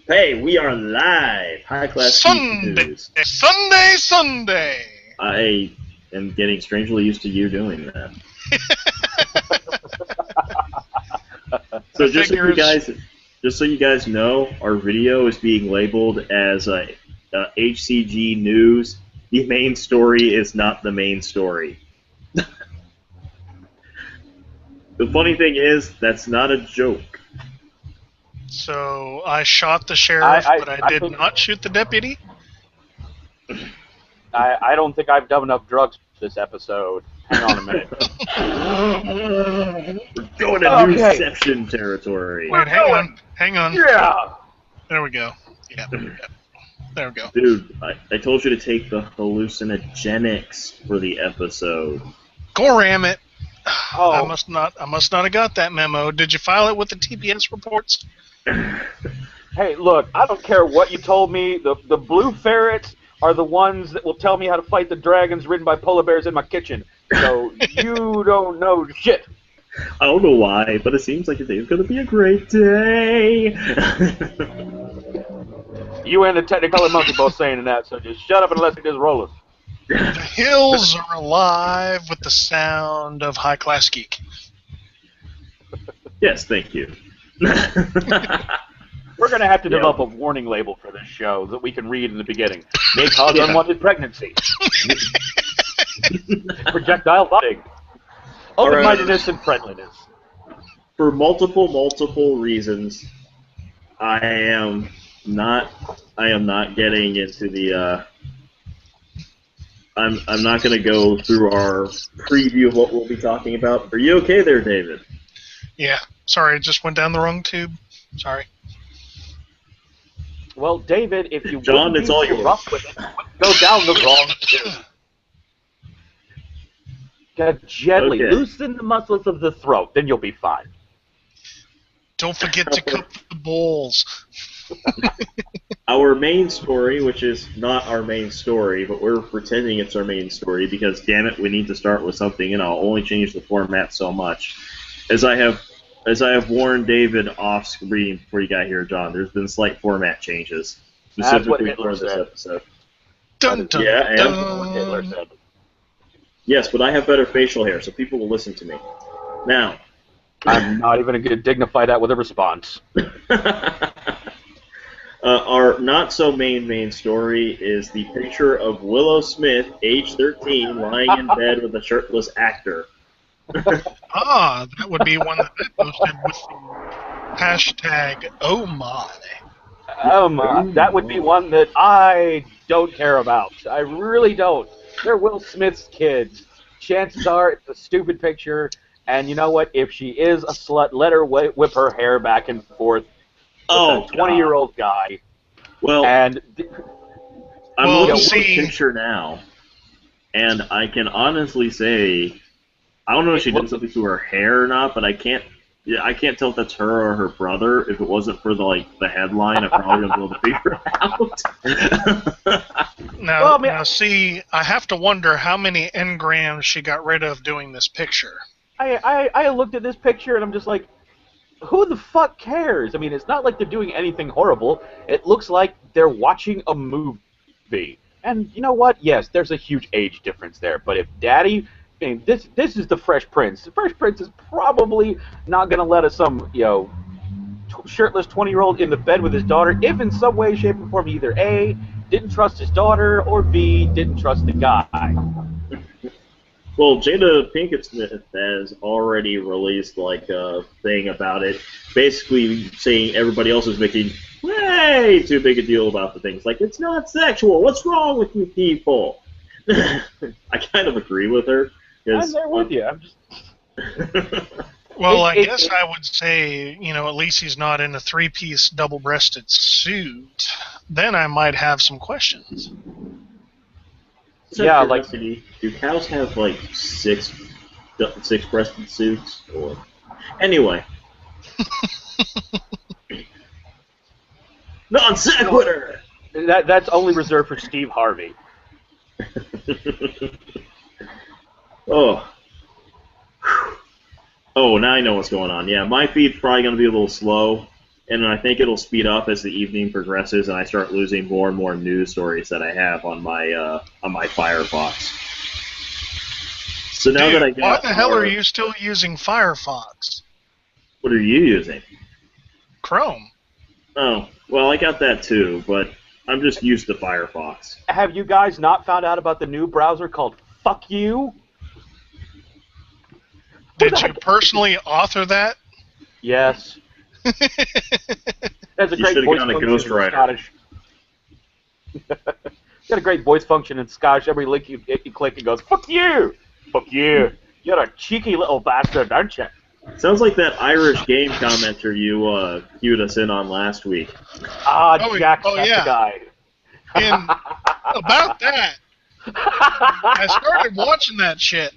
Hey, we are live. High Class Geek News. Sunday. I am getting strangely used to you doing that. So just so you guys know, our video is being labeled as HCGNews. The main story is not the main story. The funny thing is, that's not a joke. So I shot the sheriff, but I did not shoot the deputy? I don't think I've done enough drugs this episode. Hang on a minute. We're going to Newsception territory. Wait, hang on. Yeah! There we go. Yeah. There we go. Dude, I told you to take the hallucinogenics for the episode. Go ram it. Oh. I must not have got that memo. Did you file it with the TPS reports? Hey, look, I don't care what you told me. The blue ferrets are the ones that will tell me how to fight the dragons ridden by polar bears in my kitchen. So you don't know shit. I don't know why, but it seems like today's going to be a great day. You and the Technicolor Monkey both saying that, so just shut up and let me just roll it. The hills are alive with the sound of High Class Geek. Yes, thank you. We're going to have to develop a warning label for this show that we can read in the beginning. May cause unwanted pregnancy. Projectile vomiting. Open-mindedness and friendliness. For multiple reasons, I am not getting into the I'm not going to go through our preview of what we'll be talking about. Are you okay there, David? Yeah. Sorry, it just went down the wrong tube. Sorry. Well, David, if you John, it's all yours. Rough with it, go down the wrong tube. Gotta gently loosen the muscles of the throat, then you'll be fine. Don't forget to cook the bowls. Our main story, which is not our main story, but we're pretending it's our main story because, damn it, we need to start with something, and I'll only change the format so much. As I have warned David off screen before you got here, John, there's been slight format changes specifically for this episode. Dun, dun, yeah, dun. and Hitler said. Yes, but I have better facial hair, so people will listen to me. Now, I'm not even going to dignify that with a response. Our not-so-main story is the picture of Willow Smith, age 13, lying in bed with a shirtless actor. That would be one that I posted with the hashtag oh my. That would be one that I don't care about. I really don't. They're Will Smith's kids. Chances are it's a stupid picture, and you know what? If she is a slut, let her whip her hair back and forth. A 20-year-old guy. Well, and I'm looking at the picture now, and I can honestly say, I don't know if she did something to her hair or not, but I can't tell if that's her or her brother. If it wasn't for the headline, I probably wouldn't be able to figure it out. Now, see, I have to wonder how many engrams she got rid of doing this picture. I looked at this picture and I'm just like, who the fuck cares? I mean, it's not like they're doing anything horrible. It looks like they're watching a movie. And you know what? Yes, there's a huge age difference there. But if Daddy, I mean, this is the Fresh Prince. The Fresh Prince is probably not going to let some, shirtless 20-year-old in the bed with his daughter if in some way, shape, or form either A, didn't trust his daughter, or B, didn't trust the guy. Well, Jada Pinkett Smith has already released a thing about it, basically saying everybody else is making way too big a deal about the things. Like, it's not sexual. What's wrong with you people? I kind of agree with her. I'm there with you. I'm just. Well, I guess I would say, at least he's not in a three-piece double-breasted suit. Then I might have some questions. Yeah, do cows have six-breasted suits? Or anyway, non sequitur. That's only reserved for Steve Harvey. Oh, now I know what's going on. Yeah, my feed's probably going to be a little slow. and I think it'll speed up as the evening progresses, and I start losing more and more news stories that I have on my Firefox. So now that I got, why the hell are you still using Firefox? What are you using? Chrome. Oh, well, I got that too, but I'm just used to Firefox. Have you guys not found out about the new browser called Fuck You? Did you personally author that? Yes. That's a great voice function in Scottish. Got a great voice function in Scottish. Every link you click, it goes, "Fuck you! Fuck you! You're a cheeky little bastard, aren't you?" Sounds like that Irish game commenter you cued us in on last week. Jack, that's the guy. And about that, I started watching that shit,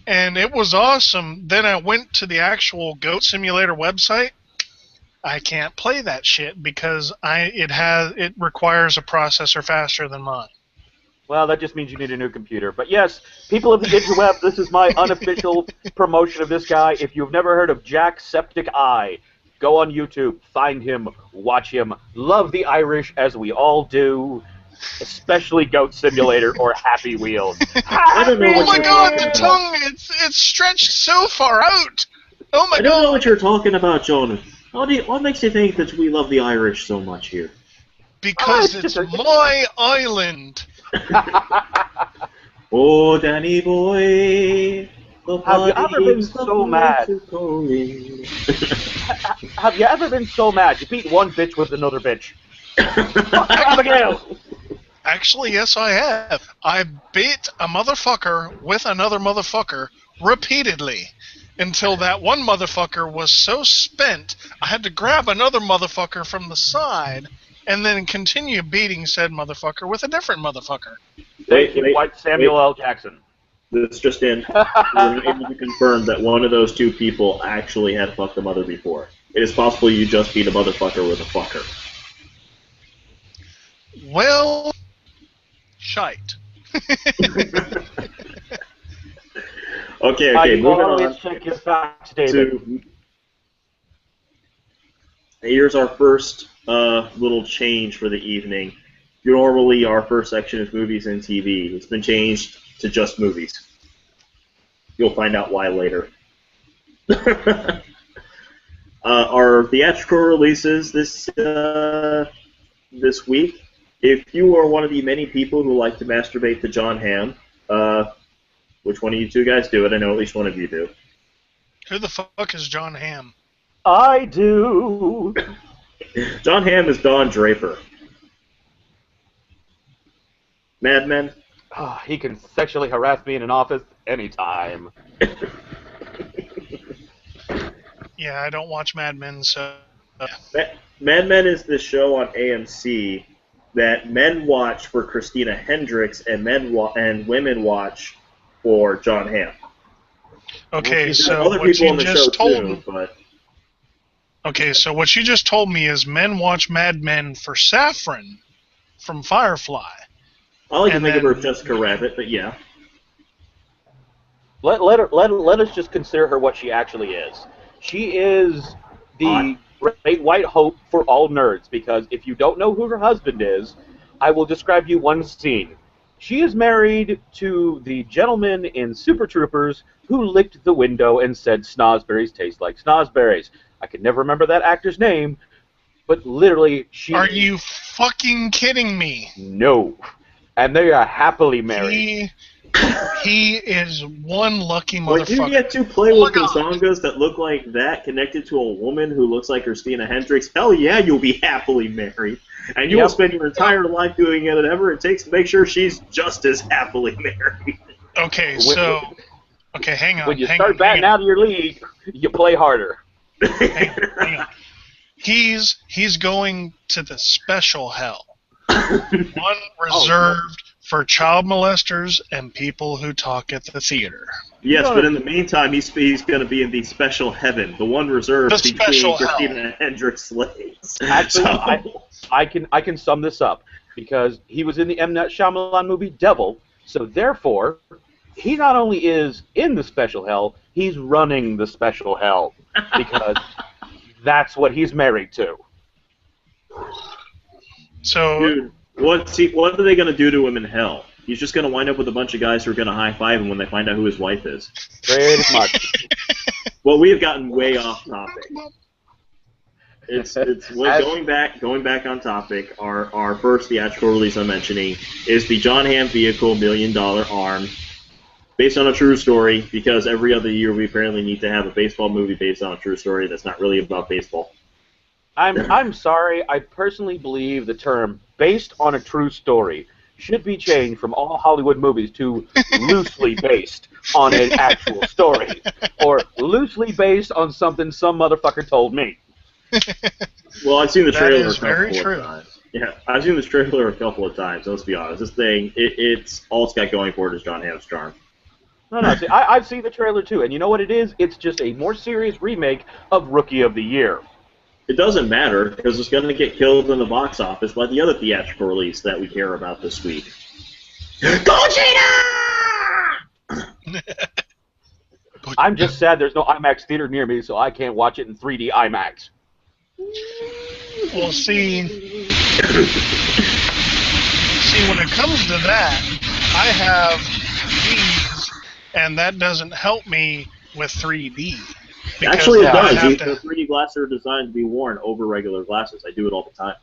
and it was awesome. Then I went to the actual Goat Simulator website. I can't play that shit because it requires a processor faster than mine. Well, that just means you need a new computer. But yes, people of the interweb, this is my unofficial promotion of this guy. If you've never heard of Jacksepticeye, go on YouTube, find him, watch him, love the Irish as we all do, especially Goat Simulator or Happy Wheels. I don't know oh my god, the tongue, it's stretched so far out. Oh my god. I don't know what you're talking about, John. What makes you think that we love the Irish so much here? Because it's my island. Oh, Danny boy. Have you ever been so mad? Have you ever been so mad? You beat one bitch with another bitch. Abigail! Actually, yes, I have. I beat a motherfucker with another motherfucker repeatedly until that one motherfucker was so spent, I had to grab another motherfucker from the side and then continue beating said motherfucker with a different motherfucker. Thank you, White Samuel L. Jackson. This just in. We're able to confirm that one of those two people actually had fucked a mother before. It is possible you just beat a motherfucker with a fucker. Well, shite. Okay, moving on check your facts, David. Here's our first little change for the evening. Normally, our first section is movies and TV. It's been changed to just movies. You'll find out why later. Our theatrical releases this week. If you are one of the many people who like to masturbate to John Hamm, which one of you two guys do it? I know at least one of you do. Who the fuck is John Hamm? I do. John Hamm is Don Draper. Mad Men? Oh, he can sexually harass me in an office anytime. Yeah, I don't watch Mad Men, so... Mad Men is the show on AMC that men watch for Christina Hendricks and women watch for John Hamm. Okay, so other what people you on the just show told too, me... but... Okay, so what you just told me is men watch Mad Men for Saffron from Firefly. I like to think of her as Jessica Rabbit, but yeah. Let us just consider her what she actually is. She is the great white hope for all nerds, because if you don't know who her husband is, I will describe you one scene. She is married to the gentleman in Super Troopers who licked the window and said snozzberries taste like snozzberries. I can never remember that actor's name, but literally she... Are you fucking kidding me? No. And they are happily married. He is one lucky motherfucker. When you get to play with Kazangas that look like that connected to a woman who looks like Christina Hendricks, hell yeah, you'll be happily married. And you will spend your entire life doing whatever it takes to make sure she's just as happily married. Okay, so... Okay, hang on. When you start batting out of your league, you play harder. Hang on. He's going to the special hell. One reserved for child molesters and people who talk at the theater. Yes, but in the meantime, he's going to be in the special heaven, the one reserved between Christina Hendricks slaves. Actually, I can sum this up, because he was in the M. Night Shyamalan movie Devil, so therefore, he not only is in the special hell, he's running the special hell, because that's what he's married to. So, dude, what are they gonna do to him in hell? He's just gonna wind up with a bunch of guys who are gonna high five him when they find out who his wife is. Pretty much. Well, we have gotten way off topic. It's going back on topic. Our first theatrical release I'm mentioning is the John Hamm vehicle $1 Million Arm, based on a true story. Because every other year we apparently need to have a baseball movie based on a true story that's not really about baseball. I'm sorry. I personally believe the term "based on a true story" should be changed from all Hollywood movies to loosely based on an actual story, or loosely based on something some motherfucker told me. Well, I've seen the trailer a couple of times. Yeah, I've seen this trailer a couple of times. Let's be honest. This thing, it's all it's got going for it is John Hamm's charm. No. See, I've seen the trailer too, and you know what it is? It's just a more serious remake of Rookie of the Year. It doesn't matter, because it's going to get killed in the box office by the other theatrical release that we care about this week. Gogeta! I'm just sad there's no IMAX theater near me, so I can't watch it in 3D IMAX. Well, see, when it comes to that, I have these, and that doesn't help me with 3D. Actually, it does. The 3D glasses are designed to be worn over regular glasses. I do it all the time.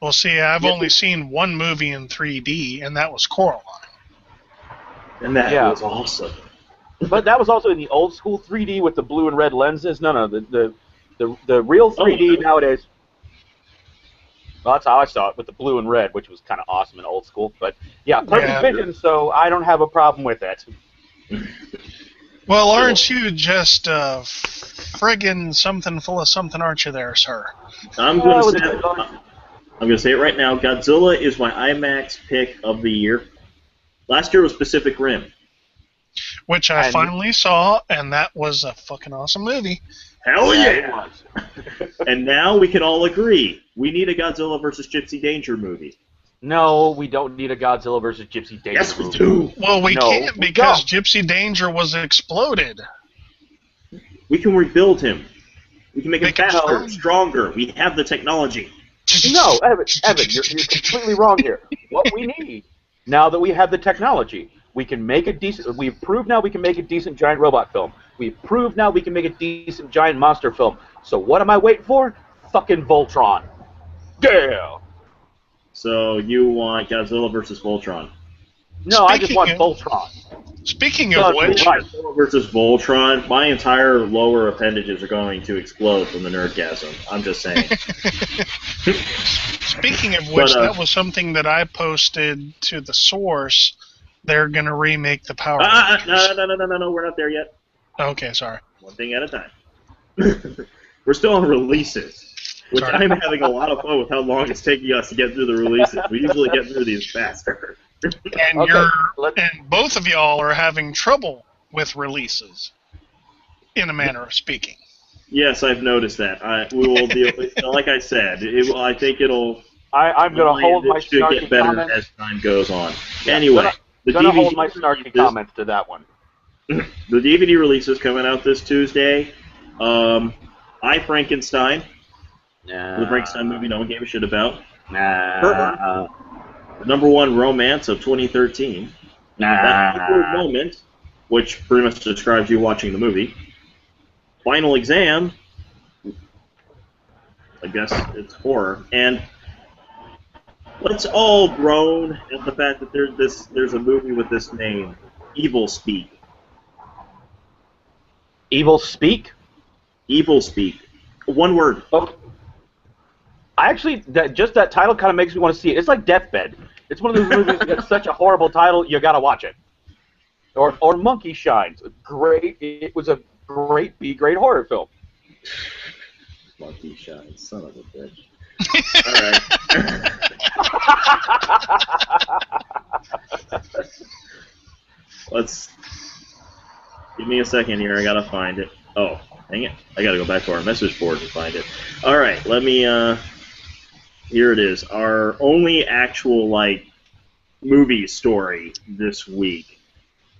Well, see, I've only seen one movie in 3D, and that was Coraline. And that was awesome. But that was also in the old school 3D with the blue and red lenses. No, the real 3D nowadays. Well, that's how I saw it, with the blue and red, which was kind of awesome in old school. But yeah, perfect vision, so I don't have a problem with it. Well, aren't you just friggin' something full of something, aren't you there, sir? I'm going to say it right now. Godzilla is my IMAX pick of the year. Last year was Pacific Rim. Which I finally saw, and that was a fucking awesome movie. Hell yeah! And now we can all agree, we need a Godzilla vs. Gypsy Danger movie. No, we don't need a Godzilla vs. Gypsy Danger movie. Yes, we do! Well, we can't because Gypsy Danger was exploded. We can rebuild him. We can make him faster, stronger. We have the technology. No, Evan, you're completely wrong here. What we need, now that we have the technology, we can make a decent. We've proved now we can make a decent giant robot film. We've proved now we can make a decent giant monster film. So what am I waiting for? Fucking Voltron. Yeah. So you want Godzilla versus Voltron? No, I just want Voltron. Speaking of which, Godzilla versus Voltron, my entire lower appendages are going to explode from the nerdgasm. I'm just saying. Speaking of which, that was something that I posted to the source. They're going to remake the Power Rangers. No, we're not there yet. Okay, sorry. One thing at a time. We're still on releases, which I'm having a lot of fun with how long it's taking us to get through the releases. We usually get through these faster. And and both of y'all are having trouble with releases, in a manner of speaking. Yes, I've noticed that. We will deal with, like I said, I think it'll. I'm going to hold my should get better comments as time goes on. Anyway, I'm going to hold my snarky comments to that one. The DVD release is coming out this Tuesday. I, Frankenstein. The Frankenstein movie no one gave a shit about. The #1 romance of 2013. That awkward moment, which pretty much describes you watching the movie. Final Exam. I guess it's horror. And let's all groan at the fact that there's a movie with this name, Evil Speak. Evil Speak? Evil Speak. One word. Oh. Actually, just that title kind of makes me want to see it. It's like Deathbed. It's one of those movies that gets such a horrible title, you gotta watch it. Or Monkey Shines. It was a great B-grade horror film. Monkey Shines, son of a bitch. Alright. Let's... Give me a second here, I gotta find it. Oh, dang it. I gotta go back to our message board to find it. Alright, let me, here it is. Our only actual, movie story this week.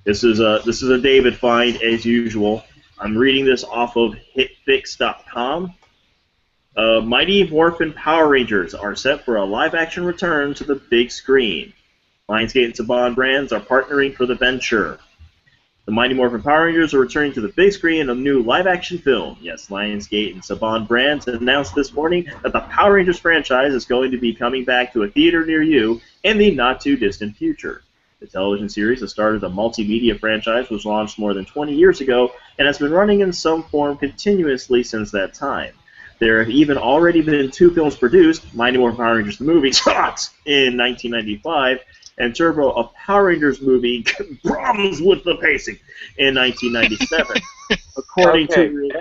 This is a David find, as usual. I'm reading this off of hitfix.com. Mighty Morphin Power Rangers are set for a live-action return to the big screen. Lionsgate and Saban brands are partnering for the venture. The Mighty Morphin Power Rangers are returning to the big screen in a new live-action film. Yes, Lionsgate and Saban brands announced this morning that the Power Rangers franchise is going to be coming back to a theater near you in the not-too-distant future. The television series, the start of the multimedia franchise, was launched more than 20 years ago and has been running in some form continuously since that time. There have even already been 2 films produced, Mighty Morphin Power Rangers the movie in 1995, and Turbo, a Power Rangers movie, problems with the pacing, in 1997. According to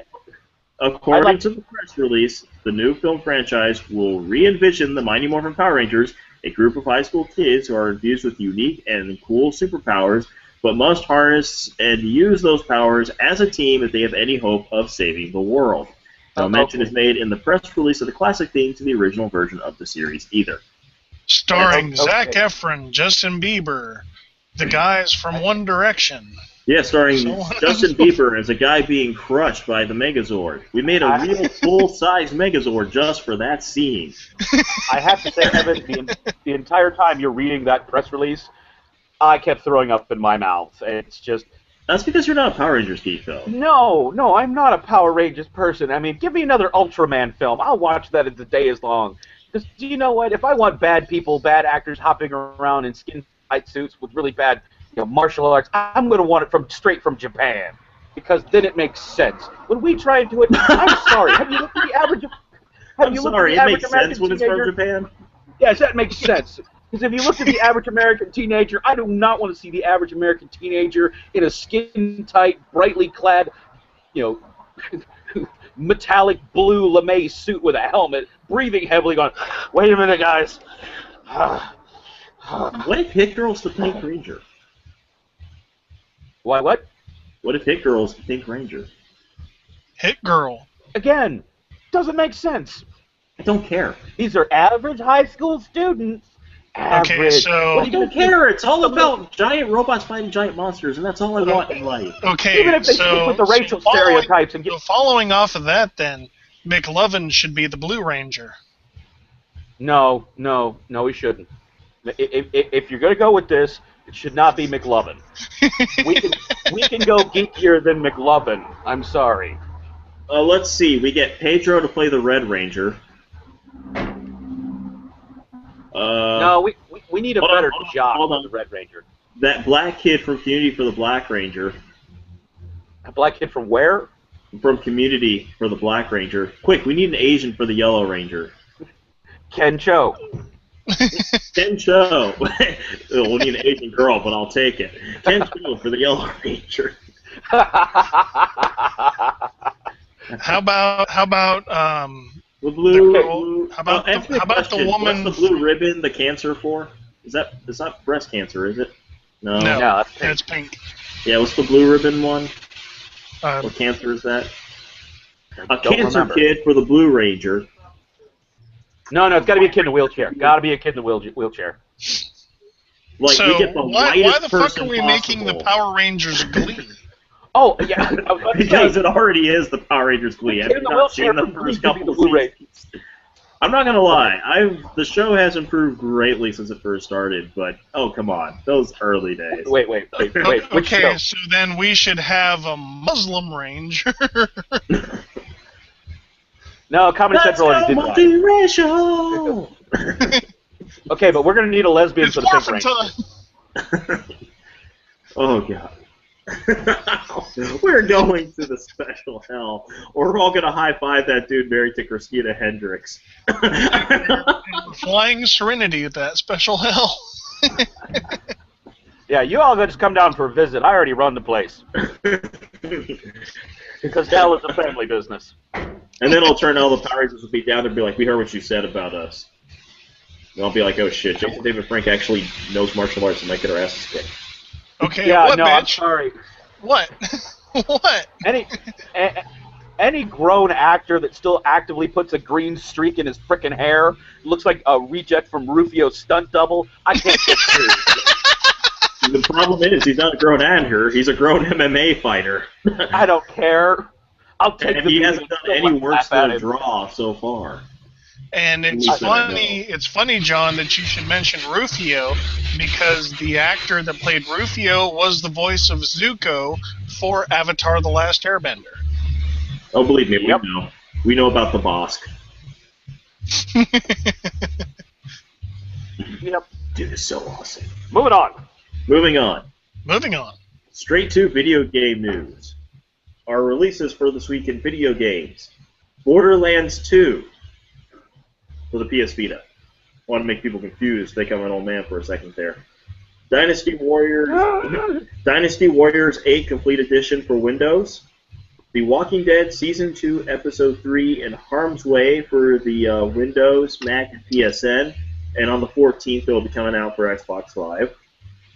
the press release, the new film franchise will re-envision the Mighty Morphin Power Rangers, a group of high school kids who are infused with unique and cool superpowers, but must harness and use those powers as a team if they have any hope of saving the world. No mention is made in the press release of the classic theme to the original version of the series either. Starring Zac Efron, Justin Bieber, the guys from One Direction. Yeah, starring Justin Bieber as a guy being crushed by the Megazord. We made a real full-size Megazord just for that scene. I have to say, Evan, the entire time you're reading that press release, I kept throwing up in my mouth. It's just... That's because you're not a Power Rangers geek, though. No, I'm not a Power Rangers person. I mean, give me another Ultraman film. I'll watch that if the day is long. Because, do you know what? If I want bad people, bad actors hopping around in skin-tight suits with really bad martial arts, I'm going to want it straight from Japan. Because then it makes sense. When we try and do it, I'm sorry. Have you looked at the average... It makes sense when it's from Japan? Yes, that makes sense. Because if you look at the average American teenager, I do not want to see the average American teenager in a skin-tight, brightly clad, metallic blue lame suit with a helmet, breathing heavily, going, "Wait a minute, guys." What if Hit Girl's the Pink Ranger? What? What if Hit Girl's the Pink Ranger? Hit Girl. Again, doesn't make sense. I don't care. These are average high school students. Average. Okay, so... I don't care. It's all about giant robots fighting giant monsters, and that's all I want in life. Okay, even if they stick with the racial stereotypes and get... following off of that, then, McLovin should be the Blue Ranger. No, he shouldn't. If you're going to go with this, it should not be McLovin. we can go geekier than McLovin. I'm sorry. Let's see. We get Pedro to play the Red Ranger. No, we need a better job than the Red Ranger. That black kid from Community for the Black Ranger. A black kid from where? From Community for the Black Ranger. Quick, we need an Asian for the Yellow Ranger. Ken Cho. Ken Cho. We'll need an Asian girl, but I'll take it. Ken Cho for the Yellow Ranger. How about the blue? How about the woman? What's the blue ribbon? The cancer for? It's not breast cancer, is it? No, that's pink. It's pink. Yeah, what's the blue ribbon one? What cancer is that? A cancer kid for the Blue Ranger. No, it's got to be a kid in a wheelchair. Got to be a kid in a wheelchair. Like, so we get the why the fuck are we possible. making the Power Rangers Glee? Oh, yeah. Because it already is the Power Rangers Glee. I've not seen the first couple of seasons. I'm not gonna lie. The show has improved greatly since it first started, but come on, those early days. Wait. Okay, so then we should have a Muslim Ranger. No, Comedy Central already did multiracial. Okay, but we're gonna need a lesbian for the Pink Ranger. Oh god. We're going to the special hell, or we're all gonna high-five that dude married to Christina Hendricks. Flying Serenity at that special hell. Yeah, you all just come down for a visit. I already run the place. Because hell is a family business. And then I'll turn all the Power Rangers will be down there and be like, "We heard what you said about us." And I'll be like, "Oh shit, Jason David Frank actually knows martial arts and might get our asses kicked." Okay, yeah, what, no, bitch? I'm sorry. What? What? Any grown actor that still actively puts a green streak in his frickin' hair, looks like a reject from Rufio's stunt double, I can't get serious. The problem is, he's not a grown actor, he's a grown MMA fighter. I don't care. I'll take And the he beating hasn't done and any still worse laugh at than a him. draw so far. And it's funny. It's funny, John, that you should mention Rufio, because the actor that played Rufio was the voice of Zuko for Avatar: The Last Airbender. Oh, believe me, Yep. we know. We know about the Bosk. Yep. Dude, it's so awesome. Moving on. Moving on. Moving on. Straight to video game news. Our releases for this week in video games. Borderlands 2 for the PS Vita. I want to make people confused. Think I'm an old man for a second there. Dynasty Warriors 8 Complete Edition for Windows. The Walking Dead Season 2 Episode 3 in Harm's Way for the Windows, Mac, and PSN. And on the 14th, it will be coming out for Xbox Live.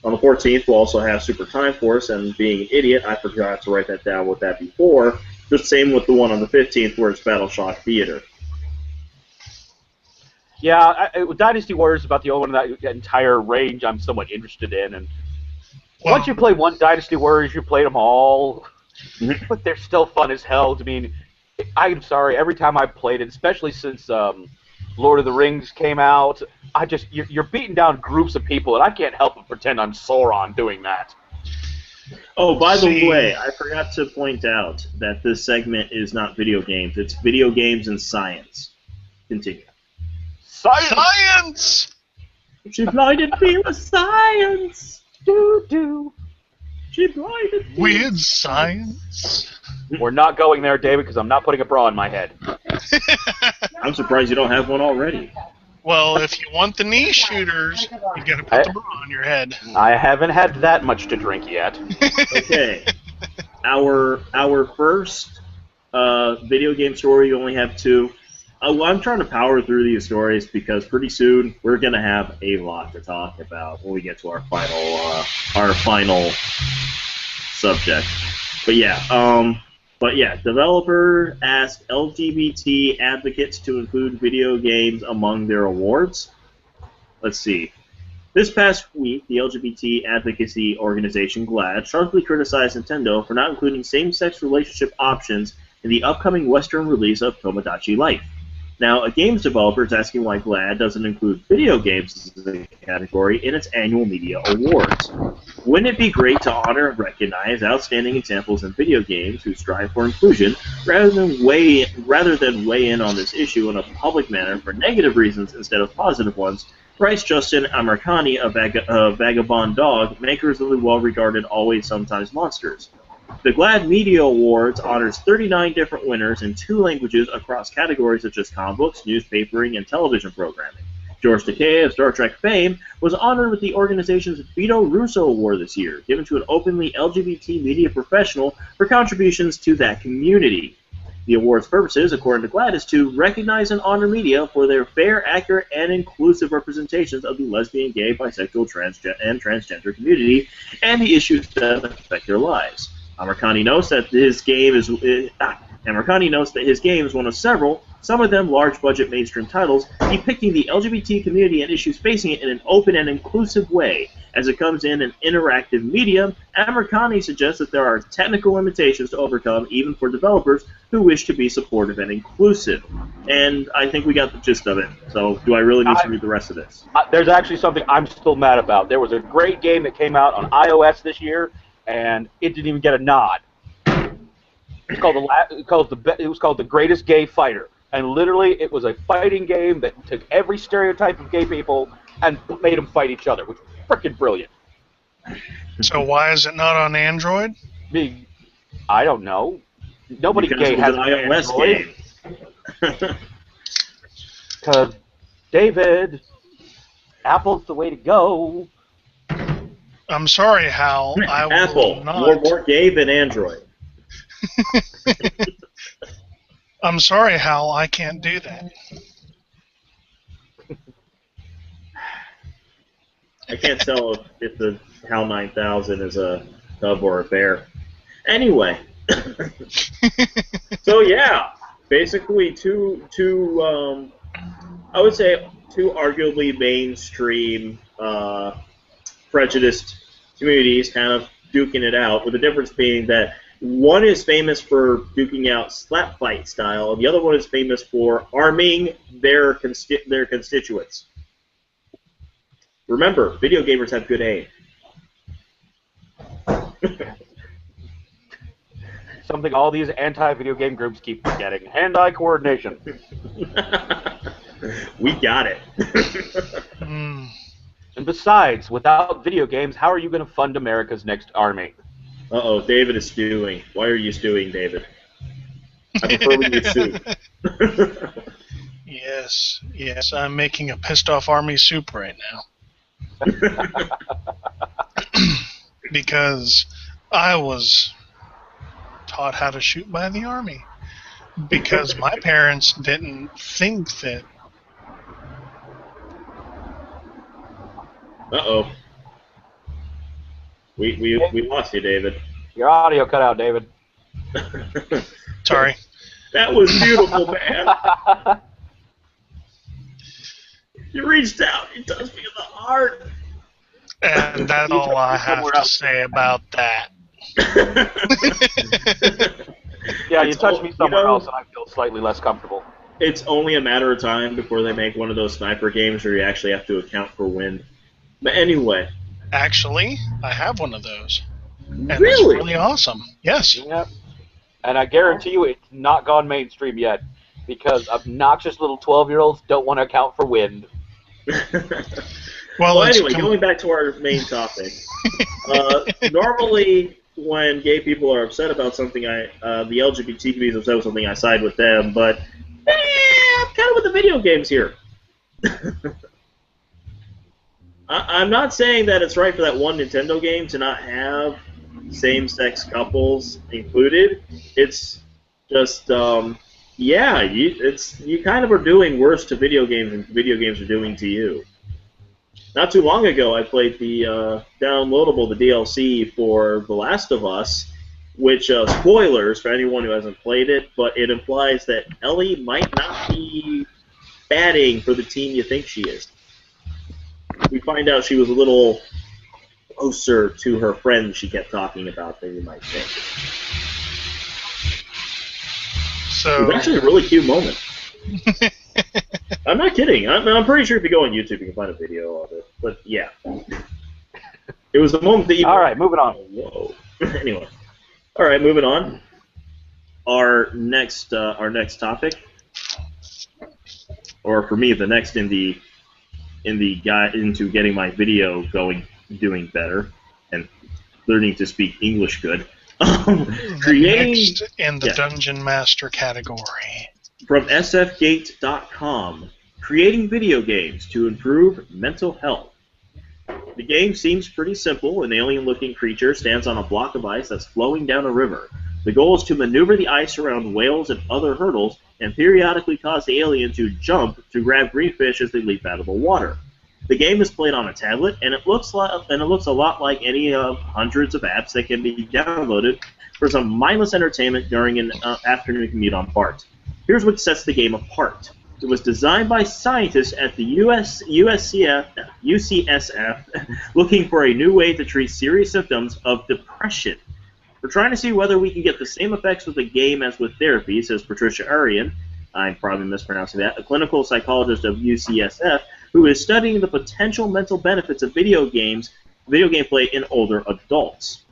On the 14th, we'll also have Super Time Force, and being an idiot, I forgot to write that down with that before. The same with the one on the 15th, where it's Battleshock Theater. Yeah, Dynasty Warriors is about the only one in that entire range I'm somewhat interested in. And once you play one Dynasty Warriors, you played them all. But they're still fun as hell. I mean, I'm sorry, every time I played it, especially since Lord of the Rings came out, you're beating down groups of people, and I can't help but pretend I'm Sauron doing that. Oh, by the way, I forgot to point out that this segment is not video games. It's video games and science. Continue. Science! She blinded me with science. Do. She blinded me. Weird science. We're not going there, David, because I'm not putting a bra on my head. I'm surprised you don't have one already. Well, if you want the knee shooters, you gotta put the bra on your head. I haven't had that much to drink yet. Okay. Our first video game story, you only have two. I'm trying to power through these stories because pretty soon we're going to have a lot to talk about when we get to our final subject. But yeah, developer asked LGBT advocates to include video games among their awards. Let's see. This past week, the LGBT advocacy organization GLAAD sharply criticized Nintendo for not including same-sex relationship options in the upcoming Western release of Tomodachi Life. Now, a games developer is asking why GLAAD doesn't include video games as a category in its annual media awards. Wouldn't it be great to honor and recognize outstanding examples in video games who strive for inclusion, rather than weigh in on this issue in a public manner for negative reasons instead of positive ones? Writes Justin Amercani of Vagabond Dog, makers of the well-regarded Always Sometimes Monsters. The GLAAD Media Awards honors 39 different winners in 2 languages across categories such as comic books, newspapering, and television programming. George Takei of Star Trek fame was honored with the organization's Vito Russo Award this year, given to an openly LGBT media professional for contributions to that community. The award's purposes, according to GLAAD, is to recognize and honor media for their fair, accurate, and inclusive representations of the lesbian, gay, bisexual, and transgender community and the issues that affect their lives. Amercani notes that his game is one of several, some of them large-budget mainstream titles, depicting the LGBT community and issues facing it in an open and inclusive way. As it comes in an interactive medium, Amercani suggests that there are technical limitations to overcome even for developers who wish to be supportive and inclusive. And I think we got the gist of it. So do I really need to read the rest of this? There's actually something I'm still mad about. There was a great game that came out on iOS this year, and it didn't even get a nod. It was called The Greatest Gay Fighter, and literally it was a fighting game that took every stereotype of gay people and made them fight each other, which was freaking brilliant. So why is it not on Android? I don't know. Nobody because gay it was has an iOS Android. game. Because, David, Apple's the way to go. I'm sorry, Hal. I will Apple, not. more gay than Android. I'm sorry, Hal. I can't do that. I can't tell if the HAL 9000 is a cub or a bear. Anyway, so yeah, basically two I would say two arguably mainstream prejudiced communities kind of duking it out, with the difference being that One is famous for duking out slap fight style, and the other one is famous for arming their constituents. Remember, video gamers have good aim. Something all these anti-video game groups keep forgetting. Hand-eye coordination. We got it. And besides, without video games, how are you going to fund America's next army? Uh-oh, David is stewing. Why are you stewing, David? I prefer when you stew. Yes, I'm making a pissed-off army soup right now. Because I was taught how to shoot by the army. Because my parents didn't think that... Uh-oh. We lost you, David. Your audio cut out, David. Sorry. That was beautiful, man. You reached out. You touched me in the heart. And that's all I have to say about that. Yeah, you touched me somewhere else, and I feel slightly less comfortable. It's only a matter of time before they make one of those sniper games where you actually have to account for wind. But anyway. Actually, I have one of those. And Really? It's really awesome. Yes. Yep. And I guarantee you it's not gone mainstream yet, because obnoxious little 12-year-olds don't want to account for wind. Well, anyway, going back to our main topic. Normally, when gay people are upset about something, the LGBT community is upset with something, I side with them, but I'm kind of with the video games here. I'm not saying that it's right for that one Nintendo game to not have same-sex couples included. It's just, you kind of are doing worse to video games than video games are doing to you. Not too long ago, I played the downloadable, the DLC for The Last of Us, which, spoilers for anyone who hasn't played it, but it implies that Ellie might not be batting for the team you think she is. We find out she was a little closer to her friend she kept talking about than you might think. So it was actually a really cute moment. I'm not kidding. I'm pretty sure if you go on YouTube, you can find a video of it. But yeah, it was the moment that you. All right, moving on. Whoa. Anyway, all right, moving on. Our next topic, or for me, the next in the guide into getting my video doing better, and learning to speak English good. Creating next in the Dungeon Master category. From sfgate.com, creating video games to improve mental health. The game seems pretty simple. An alien-looking creature stands on a block of ice that's flowing down a river. The goal is to maneuver the ice around whales and other hurdles, and periodically cause the alien to jump to grab green fish as they leap out of the water. The game is played on a tablet, and it looks a lot like any of hundreds of apps that can be downloaded for some mindless entertainment during an afternoon commute on BART. Here's what sets the game apart. It was designed by scientists at the UCSF looking for a new way to treat serious symptoms of depression. We're trying to see whether we can get the same effects with the game as with therapy, says Patricia Arian, I'm probably mispronouncing that, a clinical psychologist of UCSF who is studying the potential mental benefits of video game play in older adults.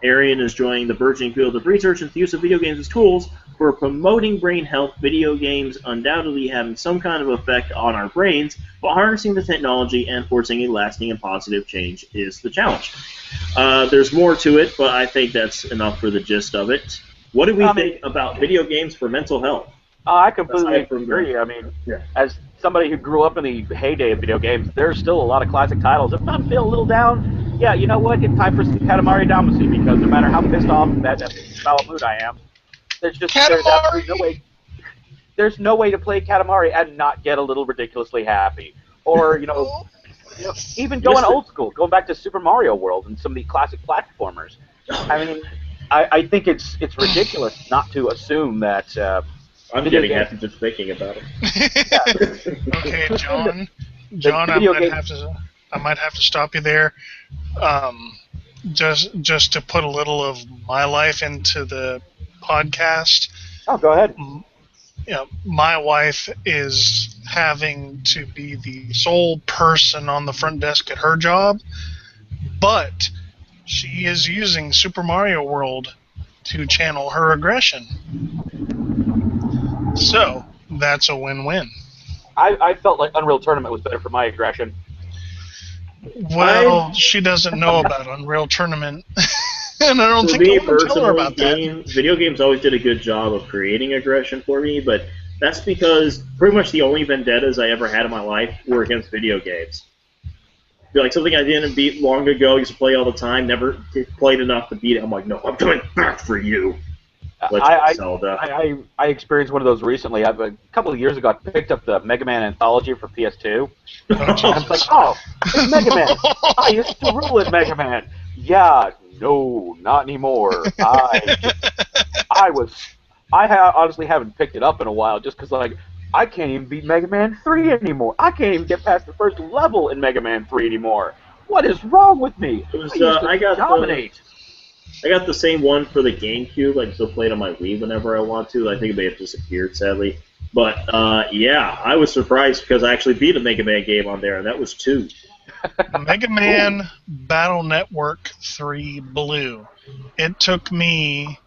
Arian is joining the burgeoning field of research into the use of video games as tools for promoting brain health. Video games undoubtedly having some kind of effect on our brains, but harnessing the technology and forcing a lasting and positive change is the challenge. There's more to it, but I think that's enough for the gist of it. What do we think about video games for mental health? I completely agree. I mean, as somebody who grew up in the heyday of video games, there's still a lot of classic titles. If I'm feeling a little down, yeah, you know what? It's time for some Katamari Damacy, because no matter how pissed off and bad foul mood I am, there's no way to play Katamari and not get a little ridiculously happy. Or, even going old school, going back to Super Mario World and some of the classic platformers. I mean, I think it's ridiculous not to assume that. I'm getting happy just thinking about it. Okay, John, I might have to stop you there. just to put a little of my life into the podcast. Oh, go ahead. My wife is having to be the sole person on the front desk at her job, but she is using Super Mario World to channel her aggression. So that's a win-win. I felt like Unreal Tournament was better for my aggression. Well, she doesn't know about Unreal Tournament, and I don't think I want to tell her about that. Video games always did a good job of creating aggression for me, but that's because pretty much the only vendettas I ever had in my life were against video games. Like something I didn't beat long ago, used to play all the time, never played enough to beat it. I'm like, no, I'm coming back for you. Zelda. I experienced one of those recently. A couple of years ago, I picked up the Mega Man Anthology for PS2. And I was like, oh, it's Mega Man. I used to rule in Mega Man. Yeah, no, not anymore. I honestly haven't picked it up in a while just because, like, I can't even beat Mega Man 3 anymore. I can't even get past the first level in Mega Man 3 anymore. What is wrong with me? I got the same one for the GameCube. I still play it on my Wii whenever I want to. I think it may have disappeared, sadly. But, yeah, I was surprised because I actually beat a Mega Man game on there, and that was 2. Mega Man Battle Network 3 Blue. It took me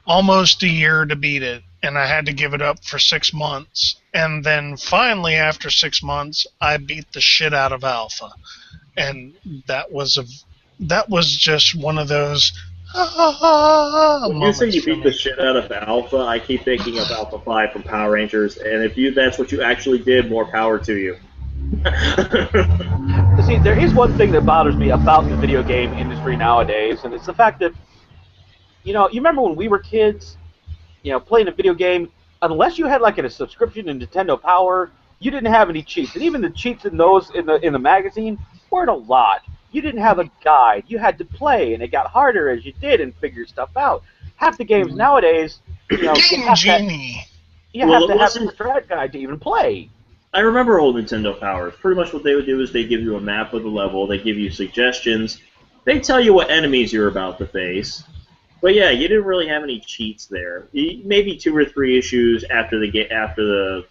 almost a year to beat it, and I had to give it up for 6 months. And then finally, after 6 months, I beat the shit out of Alpha. And that was just one of those when you say you beat the shit out of Alpha, I keep thinking of Alpha 5 from Power Rangers, and if that's what you actually did, more power to you. See, there is one thing that bothers me about the video game industry nowadays, and it's the fact that, you remember when we were kids, playing a video game, unless you had like a subscription in Nintendo Power, you didn't have any cheats, and even the cheats in those in the magazine weren't a lot. You didn't have a guide. You had to play, and it got harder as you did and figure stuff out. Half the games nowadays, you have to have a strat guide to even play. I remember old Nintendo Powers. Pretty much what they would do is they give you a map of the level, they give you suggestions, they tell you what enemies you're about to face. But yeah, you didn't really have any cheats there. Maybe 2 or 3 issues after the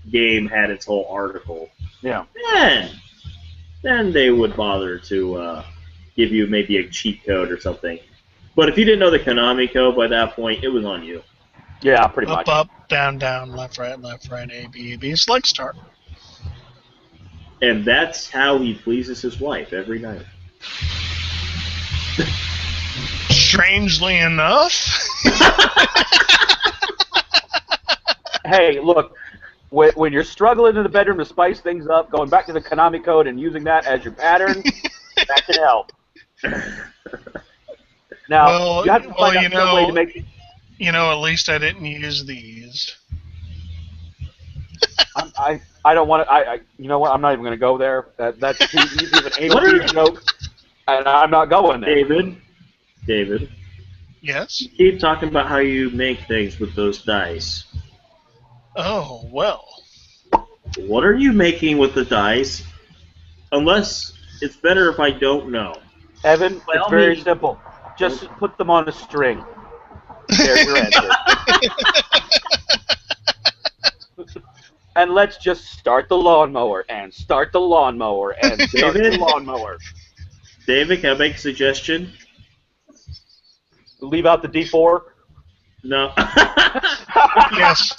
game had its whole article. Yeah. Then they would bother to give you maybe a cheat code or something. But if you didn't know the Konami code by that point, it was on you. Yeah, pretty much. Up, down, left, right, A, B, A, B, select start. And that's how he pleases his wife every night. Strangely enough. Hey, look. When you're struggling in the bedroom to spice things up, going back to the Konami code and using that as your pattern, that can help. Now, you have to find out some way to make... at least I didn't use these. I don't want to... you know what? I'm not even going to go there. That's too easy of an anal joke, and I'm not going there. David. Yes? You keep talking about how you make things with those dice. Oh, well. What are you making with the dice? Unless it's better if I don't know. Evan, it's very simple. Just put them on a string. There's your answer. And let's just start the lawnmower, and start the lawnmower, and start the lawnmower. David, can I make a suggestion? Leave out the D4? No. Yes,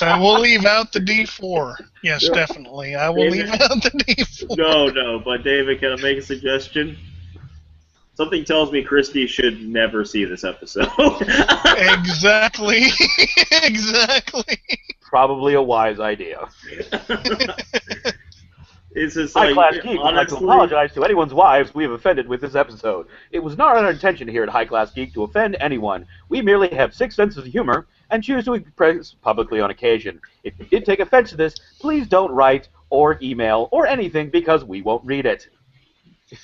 I will leave out the D4. Yes, definitely. I will leave out the D4. No, but David, can I make a suggestion? Something tells me Christy should never see this episode. Exactly. Probably a wise idea. It's just High Class Geek would like to apologize to anyone's wives we have offended with this episode. It was not our intention here at High Class Geek to offend anyone. We merely have 6 senses of humor and choose to express publicly on occasion. If you did take offense to this, please don't write or email or anything because we won't read it.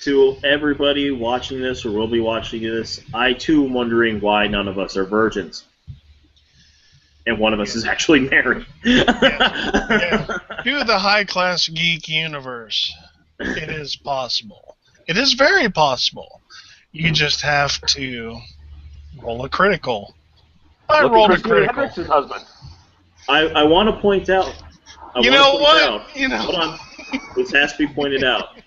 To everybody watching this or will be watching this, I too am wondering why none of us are virgins. And one of us is actually married. Yeah. To the High Class Geek universe, it is possible. It is very possible. You just have to roll a critical. I Look rolled at a Christina critical. Hendricks' husband. I want to point out. You know what? Hold on. This has to be pointed out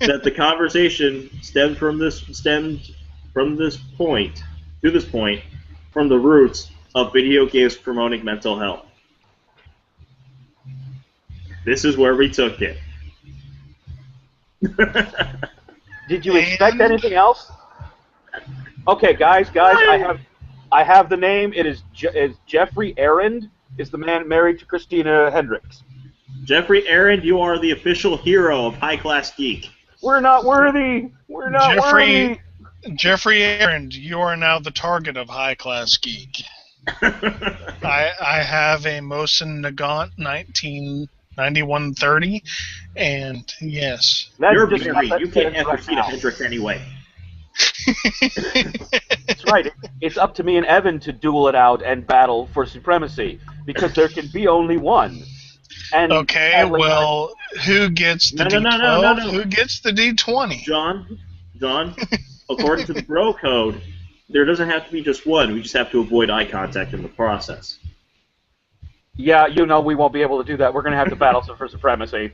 that the conversation stemmed from this point to this point from the roots of video games promoting mental health. This is where we took it. Did you expect anything else? Okay, guys, I have the name. It is Jeffrey Arend is the man married to Christina Hendricks. Jeffrey Arend, you are the official hero of High Class Geek. We're not worthy. We're not worthy. Jeffrey Arend, you are now the target of High Class Geek. I have a Mosin Nagant 1991-30, and yes. You're married. You can't have Christina Hendricks anyway. That's right. It's up to me and Evan to duel it out and battle for supremacy, because there can be only one. And okay, well, who gets the D12? No. Who gets the D20? John, according to the bro code, there doesn't have to be just one. We just have to avoid eye contact in the process. Yeah, we won't be able to do that. We're going to have to battle for supremacy.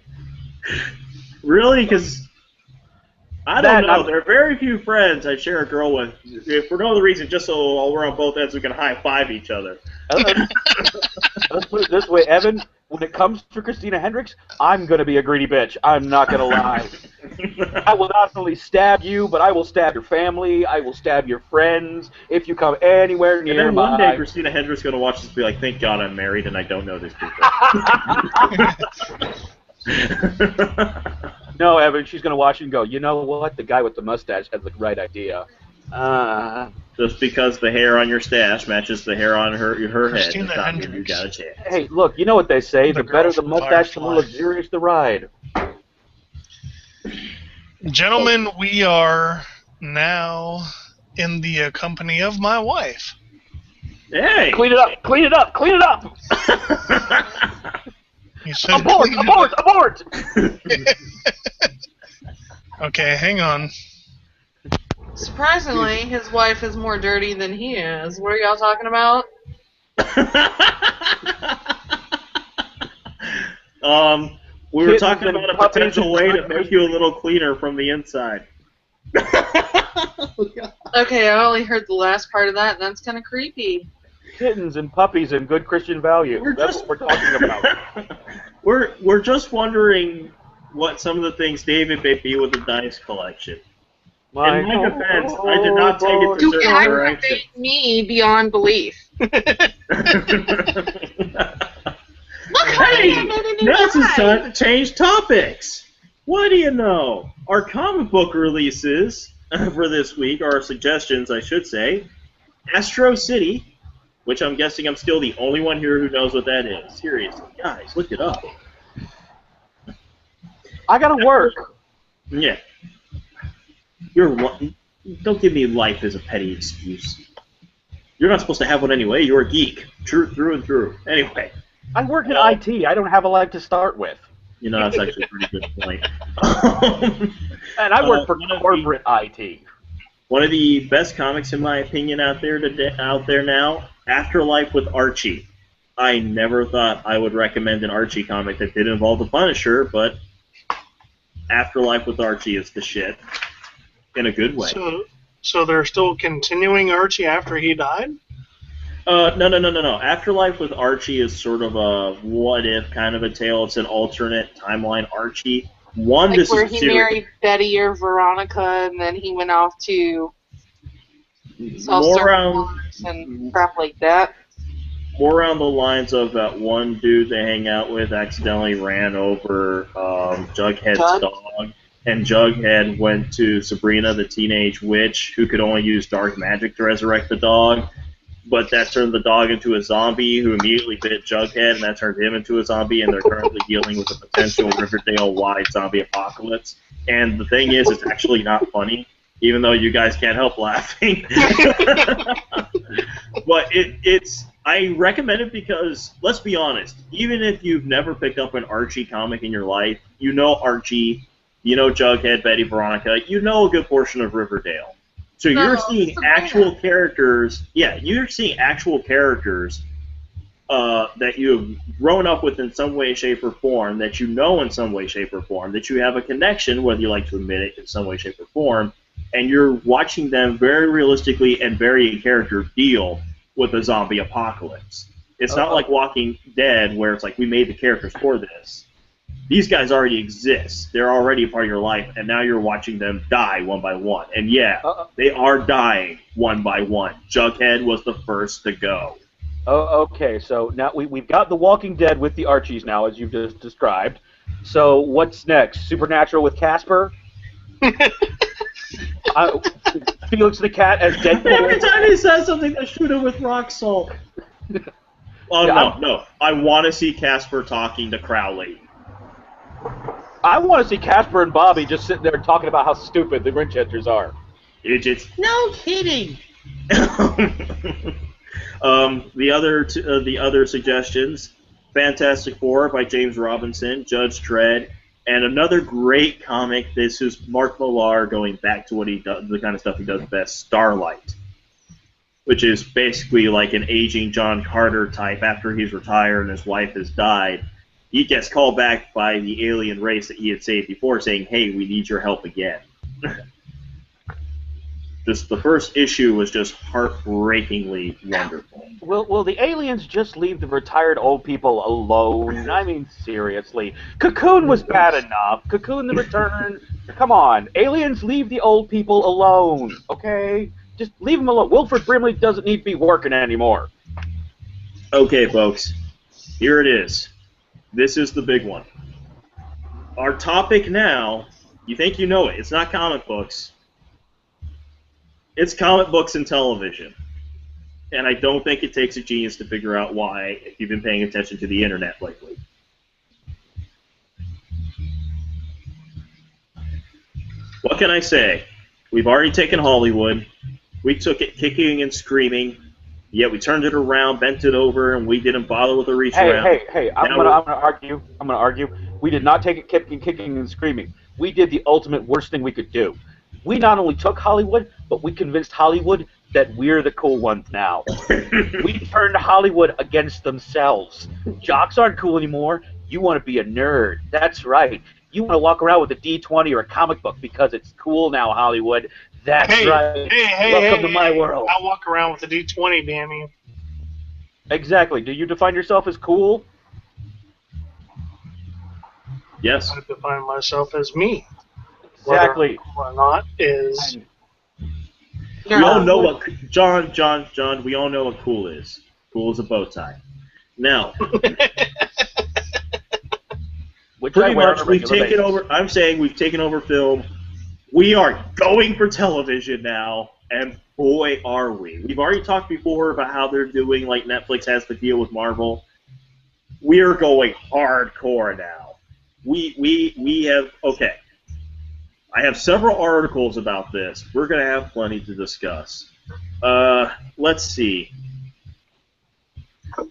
Really? Because I don't know. There are very few friends I share a girl with. If for no other reason, just so while we're on both ends, we can high-five each other. Let's put it this way, Evan. When it comes to Christina Hendricks, I'm going to be a greedy bitch. I'm not going to lie. I will not only stab you, but I will stab your family. I will stab your friends if you come anywhere near. And then one day, Christina Hendricks is going to watch this and be like, "Thank God I'm married and I don't know these people." No, Evan, she's going to watch it and go, you know what? The guy with the mustache had the right idea. Just because the hair on your stash matches the hair on her head, Christina Hendricks. You got a chance. Hey, look, you know what they say. The better the mustache, the more luxurious the ride. Gentlemen, we are now in the company of my wife. Hey! Clean it up! Clean it up! Clean it up! You said abort! Okay, hang on. Surprisingly, his wife is more dirty than he is. What are y'all talking about? We were talking about a potential way to make you a little cleaner from the inside. Okay, I only heard the last part of that, and that's kind of creepy. Kittens and puppies and good Christian values. That's what we're talking about. We're just wondering what some of the things David may be with the dice collection. In my defense, I did not take it to You certain direction. aggravate me beyond belief. Look how Hey, now it's time to change topics. What do you know? Our comic book releases for this week, or suggestions, I should say, Astro City, which I'm guessing I'm still the only one here who knows what that is. Seriously, guys, look it up. I gotta work. Yeah. Don't give me life as a petty excuse. You're not supposed to have one anyway. You're a geek, through and through. Anyway. I work in IT. I don't have a life to start with. You know, that's actually a pretty good point. And I work for corporate IT. One of the best comics, in my opinion, out there now, Afterlife with Archie. I never thought I would recommend an Archie comic that did involve the Punisher, but Afterlife with Archie is the shit. In a good way. So they're still continuing Archie after he died? No. Afterlife with Archie is sort of a what-if kind of a tale. It's an alternate timeline Archie. Like where he married Betty or Veronica, and then he went off to and crap like that. More around the lines of that one dude they hang out with accidentally ran over Jughead's dog. And Jughead went to Sabrina, the teenage witch, who could only use dark magic to resurrect the dog. But that turned the dog into a zombie who immediately bit Jughead, and that turned him into a zombie, and they're currently dealing with a potential Riverdale-wide zombie apocalypse. And the thing is, it's actually not funny, even though you guys can't help laughing. But I recommend it because, let's be honest, even if you've never picked up an Archie comic in your life, you know Archie. you know Jughead, Betty, Veronica, you know a good portion of Riverdale. So you're seeing actual characters. Yeah, you're seeing actual characters that you have grown up with in some way, shape, or form, that you know in some way, shape, or form, that you have a connection, whether you like to admit it, in some way, shape, or form, and you're watching them very realistically and very in character deal with a zombie apocalypse. It's not like Walking Dead, where it's like, we made the characters for this. These guys already exist. They're already a part of your life, and now you're watching them die one by one. And yeah, they are dying one by one. Jughead was the first to go. Oh, okay, so now we've got The Walking Dead with the Archies now, as you've just described. So what's next? Supernatural with Casper? Felix the Cat as Deadpool? Every time he says something, they shoot him with rock salt. Oh, yeah, no. I want to see Casper talking to Crowley. I want to see Casper and Bobby just sitting there talking about how stupid the Winchesters are. No kidding. The other suggestions: Fantastic Four by James Robinson, Judge Dredd, and another great comic. This is Mark Millar going back to what he does, the kind of stuff he does best, Starlight, which is basically like an aging John Carter type. After he's retired and his wife has died, he gets called back by the alien race that he had saved before, saying, "Hey, we need your help again." Just the first issue was just heartbreakingly wonderful. Will the aliens just leave the retired old people alone? I mean, seriously. Cocoon was bad enough. Cocoon the Return. Come on. Aliens, leave the old people alone, okay? Just leave them alone. Wilford Brimley doesn't need to be working anymore. Okay, folks. Here it is. This is the big one. Our topic now, you think you know it. It's not comic books. It's comic books and television. And I don't think it takes a genius to figure out why, if you've been paying attention to the internet lately. What can I say? We've already taken Hollywood. We took it kicking and screaming. Yet we turned it around, bent it over, and we didn't bother with a reach around. Hey, I'm gonna argue. We did not take it kicking and screaming. We did the ultimate worst thing we could do. We not only took Hollywood, but we convinced Hollywood that we're the cool ones now. We turned Hollywood against themselves. Jocks aren't cool anymore. You want to be a nerd. That's right. You want to walk around with a D20 or a comic book because it's cool now, Hollywood. That's right. Welcome to my world. I walk around with a D20, damn you. Exactly. Do you define yourself as cool? Yes. I define myself as me. Exactly. Whether or not is... We all know what... John, we all know what cool is. Cool is a bow tie. Now... pretty much we've taken over... I'm saying we've taken over film. We are going for television now, and boy, are we. We've already talked before about how they're doing, like Netflix has the deal with Marvel. We're going hardcore now. We have... Okay. I have several articles about this. We're going to have plenty to discuss. Let's see.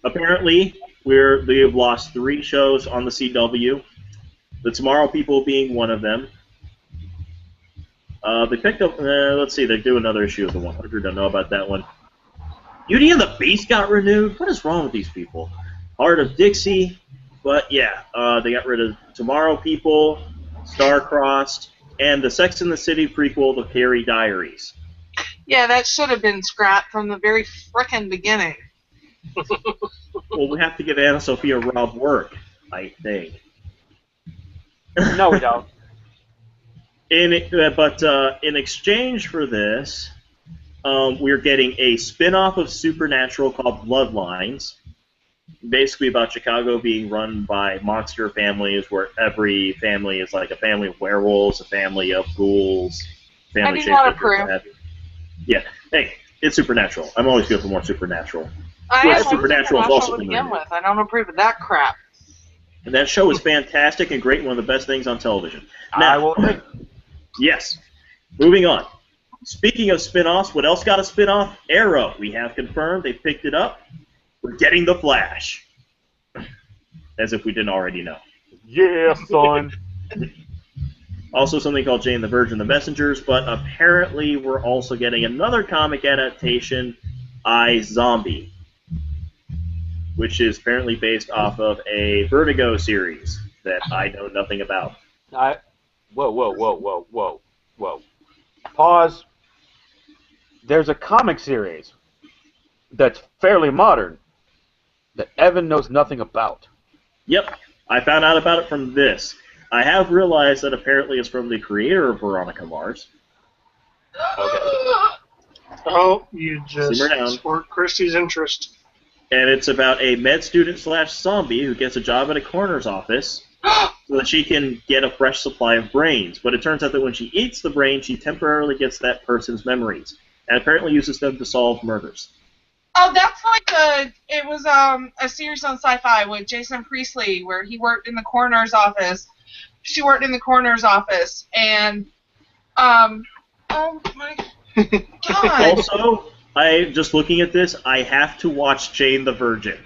Apparently, they have lost 3 shows on the CW. The Tomorrow People being one of them. They picked up, let's see, they do another issue of the 100. Don't know about that one. Beauty and the Beast got renewed? What is wrong with these people? Heart of Dixie. But yeah, they got rid of Tomorrow People, Star-Crossed, and the Sex and the City prequel, The Carrie Diaries. Yeah, that should have been scrapped from the very frickin' beginning. Well, we have to give Anna Sophia Robb work, I think. No, we don't. In exchange for this, we're getting a spin-off of Supernatural called Bloodlines, basically about Chicago being run by monster families, where every family is like a family of werewolves, a family of ghouls, family I do not approve. Yeah, hey, it's Supernatural. I'm always good for more Supernatural. Supernatural is also to begin with. I don't approve of that crap. And that show is fantastic and great, one of the best things on television. Now, I will think. Yes. Moving on. Speaking of spin-offs, what else got a spin-off? Arrow. We have confirmed. They picked it up. We're getting The Flash. As if we didn't already know. Yeah, son. Also something called Jane the Virgin, The Messengers, but apparently we're also getting another comic adaptation, I, Zombie, which is apparently based off of a Vertigo series that I know nothing about. Whoa. Pause. There's a comic series that's fairly modern that Evan knows nothing about. Yep, I found out about it from this. I have realized that apparently it's from the creator of Veronica Mars. Okay. Oh, you just Simmer down. sparked Christy's interest. And it's about a med student / zombie who gets a job at a coroner's office so that she can get a fresh supply of brains. But it turns out that when she eats the brain, she temporarily gets that person's memories, and apparently uses them to solve murders. Oh, that's like it was a series on Sci-Fi with Jason Priestley where he worked in the coroner's office. She worked in the coroner's office, and oh my god. Also, just looking at this, I have to watch Jane the Virgin.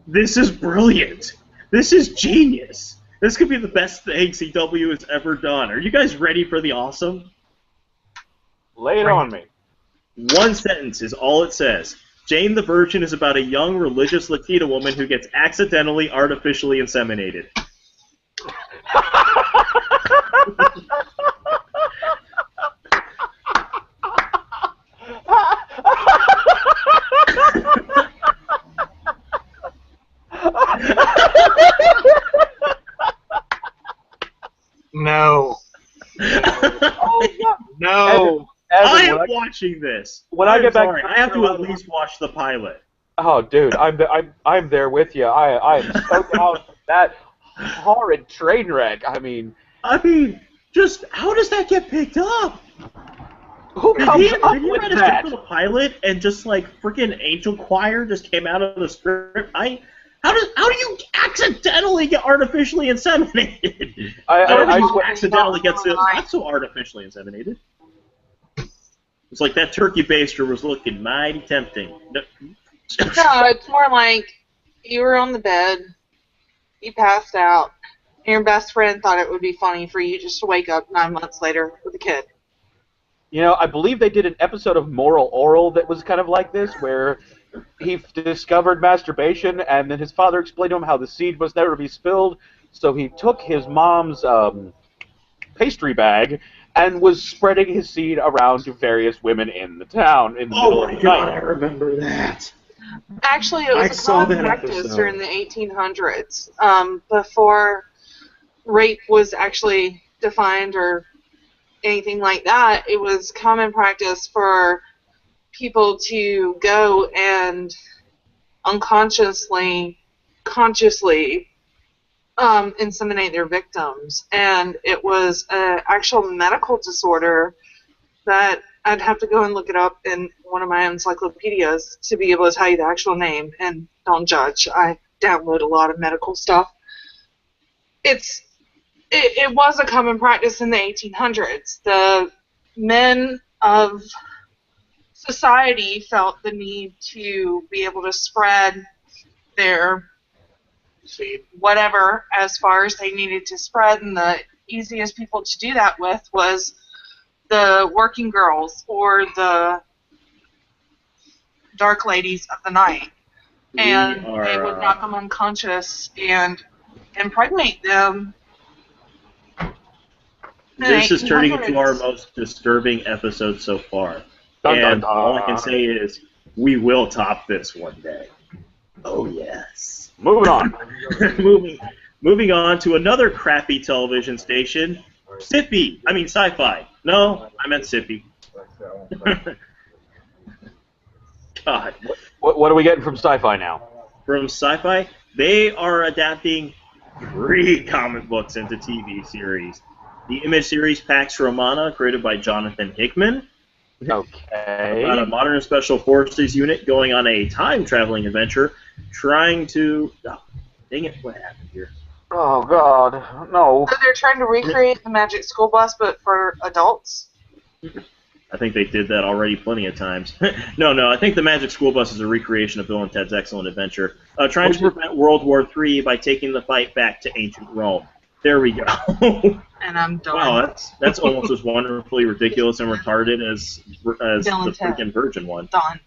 This is brilliant. This is genius. This could be the best thing CW has ever done. Are you guys ready for the awesome? Lay it on me. One sentence is all it says. Jane the Virgin is about a young religious Latina woman who gets accidentally artificially inseminated. No. No. I am watching this. When I get back, sorry, I have to at least watch the pilot. Oh, dude, I'm there with you. I am stoked out that horrid train wreck. I mean, just how does that get picked up? Who comes up did you with read a that? script for the pilot and just like freaking Angel Choir just came out of the script? How do you accidentally get artificially inseminated? I accidentally gets not so artificially inseminated. It's like that turkey baster was looking mighty tempting. No, it's more like you were on the bed, you passed out, and your best friend thought it would be funny for you just to wake up 9 months later with a kid. You know, I believe they did an episode of Moral Oral that was kind of like this, where he discovered masturbation, and then his father explained to him how the seed must never be spilled, so he took his mom's pastry bag and was spreading his seed around to various women in the town in the middle of the night. I remember that. Actually, it was a common practice during the 1800s, before rape was actually defined or anything like that. It was common practice for people to go and consciously inseminate their victims, and it was an actual medical disorder that I'd have to go and look it up in one of my encyclopedias to be able to tell you the actual name, and don't judge. I download a lot of medical stuff. It was a common practice in the 1800s. The men of society felt the need to be able to spread their whatever as far as they needed to spread, and the easiest people to do that with was the working girls or the dark ladies of the night. And they would knock them unconscious and impregnate them. This is turning into our most disturbing episode so far. And all I can say is, we will top this one day. Oh, yes. Moving on. Moving on to another crappy television station, Sci-Fi. No, I meant Sippy. God. What are we getting from Sci-Fi now? From Sci-Fi, they are adapting 3 comic books into TV series. The Image series Pax Romana, created by Jonathan Hickman. Okay. About a modern special forces unit going on a time-traveling adventure, trying to... Oh, dang it, what happened here? Oh, God, no. So they're trying to recreate the Magic School Bus, but for adults? I think they did that already plenty of times. No, I think the Magic School Bus is a recreation of Bill and Ted's Excellent Adventure, trying to prevent World War III by taking the fight back to ancient Rome. There we go. And I'm done. Wow, that's almost as wonderfully ridiculous and retarded as the freaking Virgin one. Done.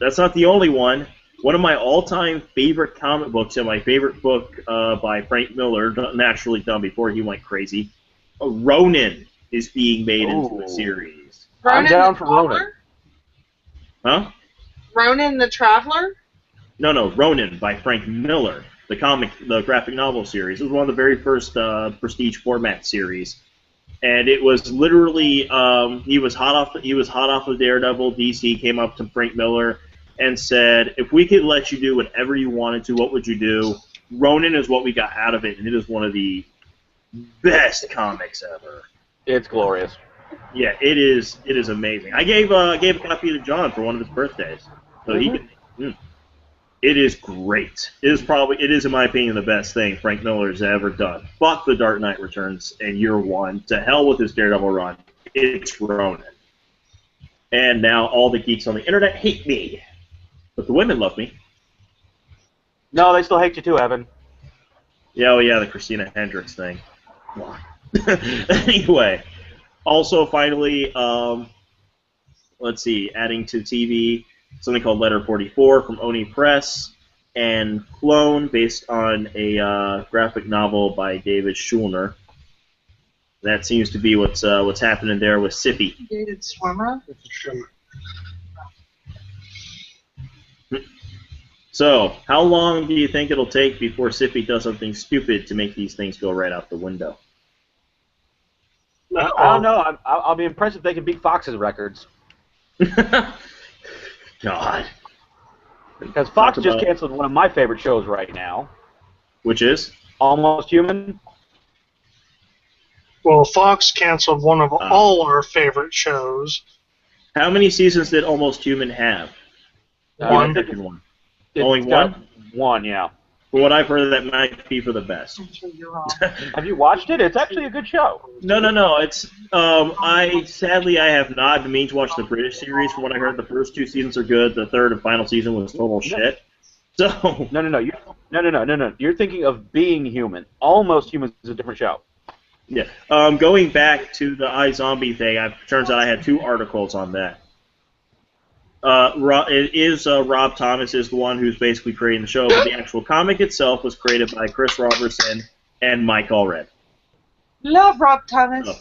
That's not the only one. One of my all-time favorite comic books, and my favorite book by Frank Miller, naturally done before he went crazy, Ronin is being made into a series. I'm down for Ronin. Huh? Ronin the Traveler? No, Ronin by Frank Miller, the graphic novel series. It was one of the very first prestige format series, and it was literally he was hot off of Daredevil. DC came up to Frank Miller and said, if we could let you do whatever you wanted to, what would you do? Ronin is what we got out of it, and it is one of the best comics ever. It's glorious. Yeah, it is amazing. I gave a copy to John for one of his birthdays, so he can. It is great. It is in my opinion the best thing Frank Miller has ever done. Fuck The Dark Knight Returns and Year One. To hell with his Daredevil run. It's Ronin. And now all the geeks on the internet hate me. But the women love me. No, they still hate you too, Evan. Yeah, oh yeah, the Christina Hendricks thing. Anyway, also finally, let's see, adding to TV, something called Letter 44 from Oni Press, and Clone, based on a graphic novel by David Schulner. That seems to be what's happening there with Sippy. David Schwimmer? So, how long do you think it'll take before Sippy does something stupid to make these things go right out the window? I don't know. I'll be impressed if they can beat Fox's records. God. Because Fox just canceled one of my favorite shows right now. Which is? Almost Human. Well, Fox canceled one of all our favorite shows. How many seasons did Almost Human have? One. Only one? One, yeah. From what I've heard, that might be for the best. Have you watched it? It's actually a good show. No. It's sadly I have not. I've been meaning to watch the British series. From what I heard, the first two seasons are good. The third and final season was total shit. So No. You're thinking of Being Human. Almost Human is a different show. Yeah. Going back to the iZombie thing, it turns out I had two articles on that. Rob Thomas is the one who's basically creating the show, but the actual comic itself was created by Chris Robertson and Mike Allred. Love Rob Thomas. Oh.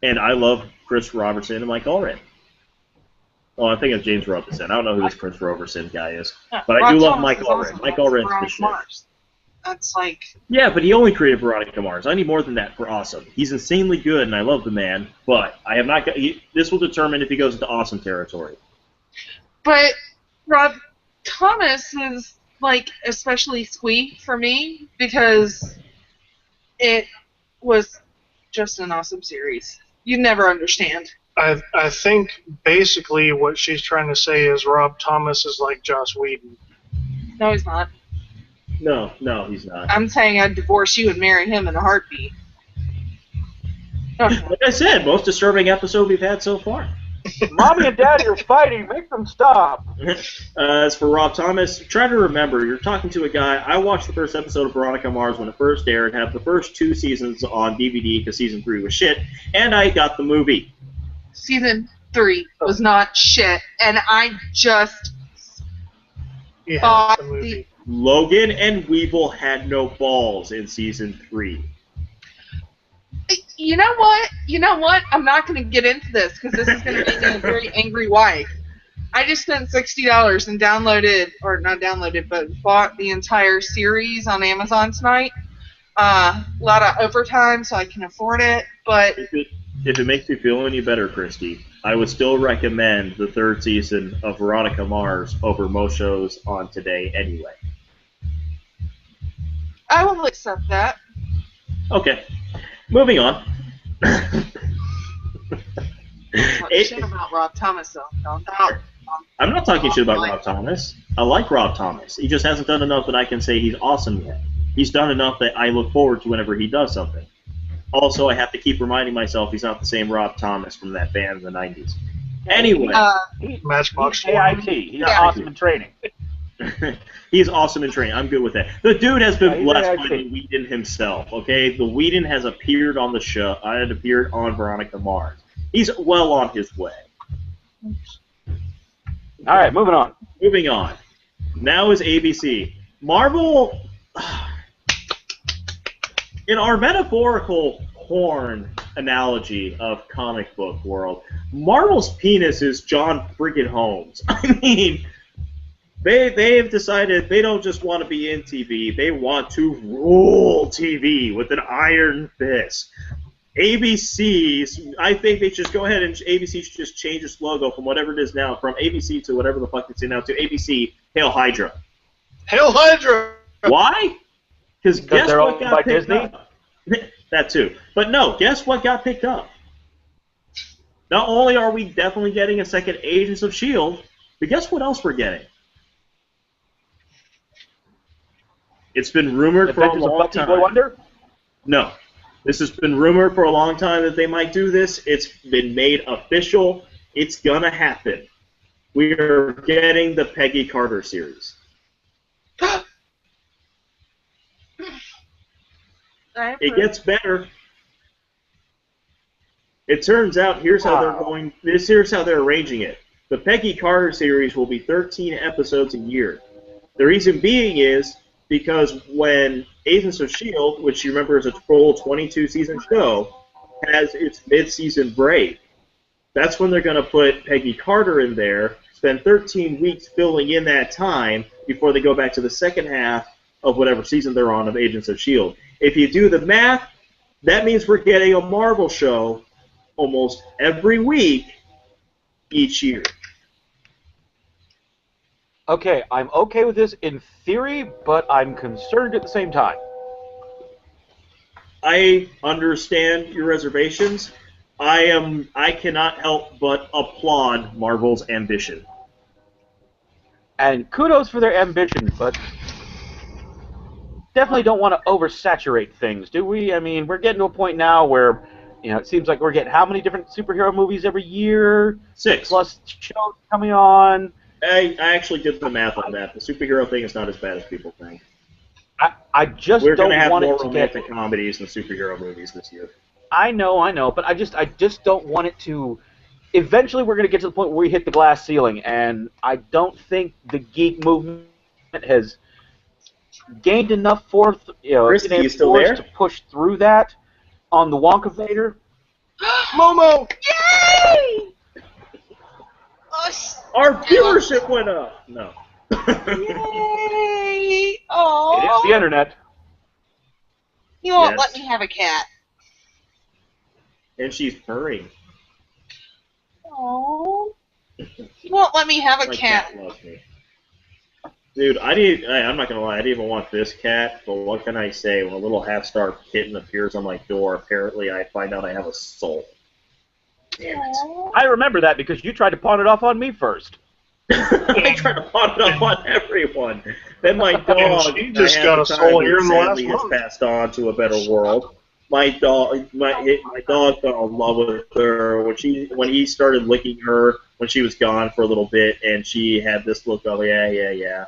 And I love Chris Robertson and Mike Allred. Oh, I think it's James Robertson. I don't know who this Chris Robertson guy is. But I do love Mike Allred. Mike Allred's the shit. That's like... Yeah, but he only created Veronica Mars. I need more than that for awesome. He's insanely good, and I love the man, but I have not got... This will determine if he goes into awesome territory. But Rob Thomas is, like, especially sweet for me because it was just an awesome series. You'd never understand. I think basically what she's trying to say is Rob Thomas is like Joss Whedon. No, he's not. No, he's not. I'm saying I'd divorce you and marry him in a heartbeat. Okay. Like I said, most disturbing episode we've had so far. Mommy and Daddy are fighting. Make them stop. As for Rob Thomas, try to remember, you're talking to a guy. I watched the first episode of Veronica Mars when it first aired, have the first two seasons on DVD because season 3 was shit, and I got the movie. Season 3 was not shit, and I just bought the movie. Logan and Weevil had no balls in season 3. You know what? I'm not going to get into this because this is going to make me a very angry wife. I just spent $60 and bought the entire series on Amazon tonight. A lot of overtime, so I can afford it. But if it makes you feel any better, Christy, I would still recommend the third season of Veronica Mars over most shows on today anyway. I will accept that. Okay. Moving on. Shit about Rob Thomas, though. I'm not talking shit about Rob Thomas. I like Rob Thomas. He just hasn't done enough that I can say he's awesome yet. He's done enough that I look forward to whenever he does something. Also, I have to keep reminding myself he's not the same Rob Thomas from that band in the 90s. Anyway. Matchbox. He's AIT. He's awesome in training. He's awesome in training. I'm good with that. The dude has been blessed by the Whedon himself, okay? The Whedon has appeared on the show. I had appeared on Veronica Mars. He's well on his way. All right, moving on. Moving on. Now is ABC. Marvel, in our metaphorical porn analogy of comic book world, Marvel's penis is John friggin' Holmes. I mean, they've decided they don't just want to be in TV, they want to rule TV with an iron fist. ABC, I think they should go ahead and ABC should just change its logo from whatever it is now, from ABC to whatever the fuck it's in now, to ABC, Hail Hydra. Hail Hydra! Why? Because guess what got picked Disney? up? That too. But no, guess what got picked up? Not only are we definitely getting a second Agents of S.H.I.E.L.D., but guess what else we're getting? It's been rumored for a long time. Boy Wonder? No. This has been rumored for a long time that they might do this. It's been made official. It's gonna happen. We are getting the Peggy Carter series. It gets better. It turns out here's how they're going. Here's how they're arranging it. The Peggy Carter series will be 13 episodes a year. The reason being is because when Agents of S.H.I.E.L.D., which you remember is a full 22-season show, has its mid-season break, that's when they're going to put Peggy Carter in there, spend 13 weeks filling in that time before they go back to the second half of whatever season they're on of Agents of S.H.I.E.L.D. If you do the math, that means we're getting a Marvel show almost every week each year. Okay, I'm okay with this in theory, but I'm concerned at the same time. I understand your reservations. I cannot help but applaud Marvel's ambition. And kudos for their ambition, but definitely don't want to oversaturate things, do we? I mean, we're getting to a point now where, you know, it seems like we're getting how many different superhero movies every year? 6. Plus shows coming on. I actually did the math on that. The superhero thing is not as bad as people think. I just We're don't going to have want more it to romantic get... comedies than superhero movies this year. I know, but I just don't want it to... Eventually we're going to get to the point where we hit the glass ceiling, and I don't think the geek movement has gained enough force, Christy, you still there? to push through that on the Wonka Vader. Momo! Yay! Our viewership went up! No. Yay! Oh. It is the internet. You won't Yes. let me have a cat. And she's purring. Oh. You won't let me have a My cat. cat loves me. Dude, I'm not going to lie, I didn't even want this cat, but what can I say? When a little half-starved kitten appears on my door, apparently I find out I have a soul. Damn it. I remember that because you tried to pawn it off on me first. I try to pawn it off on everyone. Then my dog, she just got a soul here in the last sadly has month. passed on to a better world. My dog fell in love with her when he started licking her when she was gone for a little bit, and she had this look of yeah.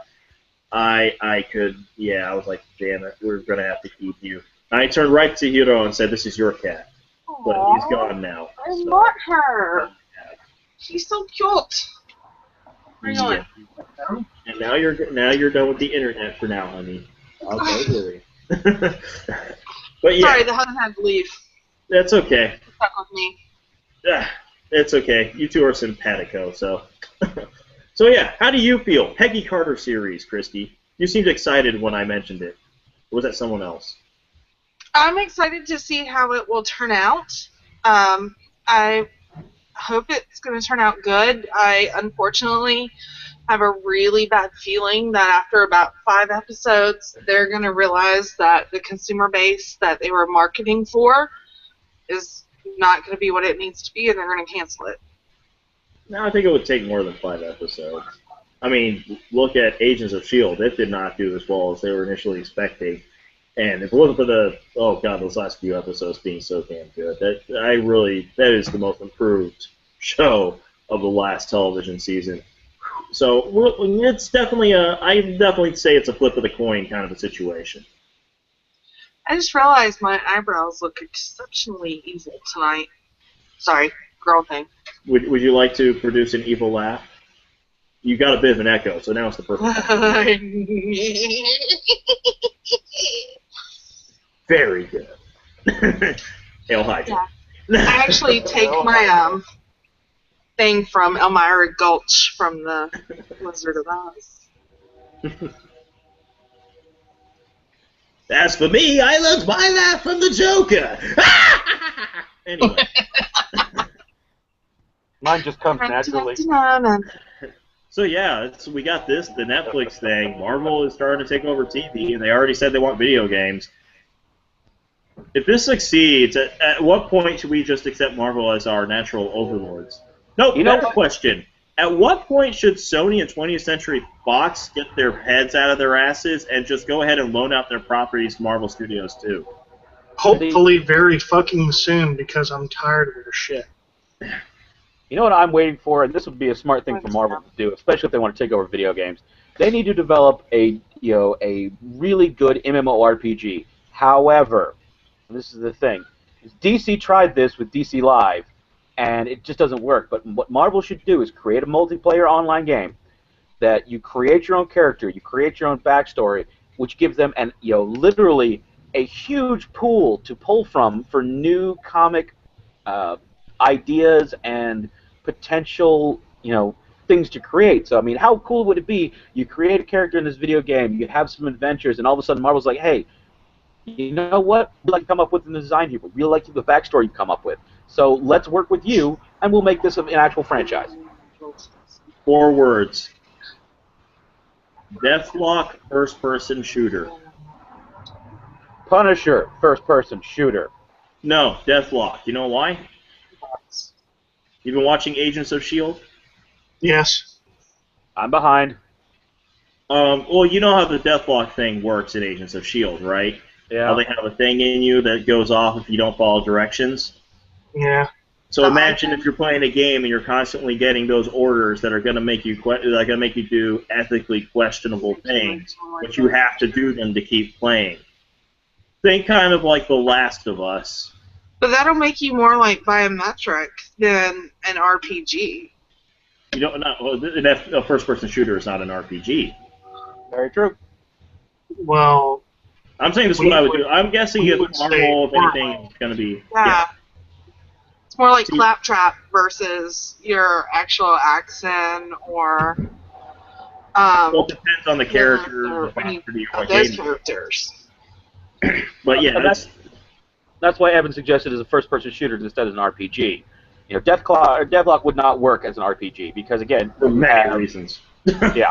I was like, damn it, we're gonna have to keep you. And I turned right to Hiro and said, this is your cat, but he's gone now. I so. want her. She's so cute. Where you going? And now you're done with the internet for now, honey. Okay, really. But yeah, Sorry, the husband had to leave. that's okay. Stuck with me. It's okay. You two are simpatico, so. So yeah, how do you feel? Peggy Carter series, Christy. You seemed excited when I mentioned it. Or was that someone else? I'm excited to see how it will turn out. I hope it's going to turn out good. I unfortunately have a really bad feeling that after about 5 episodes, they're going to realize that the consumer base that they were marketing for is not going to be what it needs to be, and they're going to cancel it. No, I think it would take more than 5 episodes. I mean, look at Agents of S.H.I.E.L.D. It did not do as well as they were initially expecting. And if it wasn't for those last few episodes being so damn good, that is the most improved show of the last television season. So it's definitely I definitely say it's a flip of the coin kind of a situation. I just realized my eyebrows look exceptionally evil tonight. Sorry, girl thing. Would you like to produce an evil laugh? You got a bit of an echo, so now it's the perfect time. Very good. Hail Hydra. Yeah. I actually take my thing from Elmira Gulch from the Wizard of Oz. As for me, I learned my laugh from the Joker. Anyway. Mine just comes naturally. So yeah, we got the Netflix thing. Marvel is starting to take over TV, and they already said they want video games. If this succeeds, at what point should we just accept Marvel as our natural overlords? No, better question. At what point should Sony and 20th Century Fox get their heads out of their asses and just go ahead and loan out their properties to Marvel Studios too? Hopefully very fucking soon, because I'm tired of their shit. You know what I'm waiting for, and this would be a smart thing for Marvel to do, especially if they want to take over video games. They need to develop a really good MMORPG. However, and this is the thing, DC tried this with DC Live, and it just doesn't work. But what Marvel should do is create a multiplayer online game that you create your own character, you create your own backstory, which gives them literally a huge pool to pull from for new comic ideas and potential, things to create. So, I mean, how cool would it be? You create a character in this video game, you have some adventures, and all of a sudden Marvel's like, hey, you know what? We'd like to come up with in the design here, but we'd like the backstory you come up with. So let's work with you, and we'll make this an actual franchise. 4 words. Deathlock first-person shooter. Punisher first-person shooter. No, Deathlock. You know why? You've been watching Agents of S.H.I.E.L.D.? Yes. I'm behind. Well, you know how the Deathlock thing works in Agents of S.H.I.E.L.D., right? Yeah. How they have a thing in you that goes off if you don't follow directions? Yeah. So imagine if you're playing a game and you're constantly getting those orders that are going to make you do ethically questionable things, but you have to do them to keep playing. Think kind of like The Last of Us. But that'll make you more like biometric than an RPG. You don't a first-person shooter is not an RPG. Very true. Well, I'm saying this is what I would do. I'm guessing if Marvel, if anything, is going to be... Yeah. It's more like Claptrap versus your actual accent or... well, it depends on the character, those characters. But yeah, that's why Evan suggested as a first-person shooter instead of an RPG. Deathlock would not work as an RPG because, again, for many reasons. Yeah.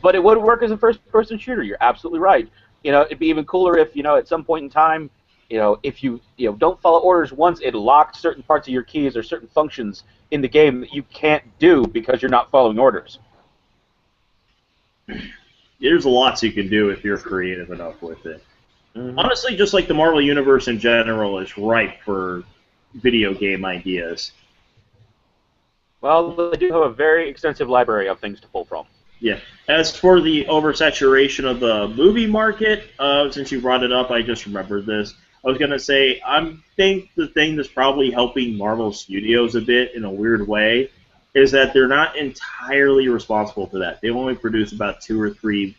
But it would work as a first-person shooter. You're absolutely right. It'd be even cooler if, at some point in time, if you don't follow orders once, it locked certain parts of your keys or certain functions in the game that you can't do because you're not following orders. There's lots you can do if you're creative enough with it. Mm-hmm. Honestly, just like the Marvel Universe in general is ripe for video game ideas. Well, they do have a very extensive library of things to pull from. Yeah. As for the oversaturation of the movie market, since you brought it up, I just remembered this. I was going to say, I think the thing that's probably helping Marvel Studios a bit in a weird way is that they're not entirely responsible for that. They only produce about 2 or 3,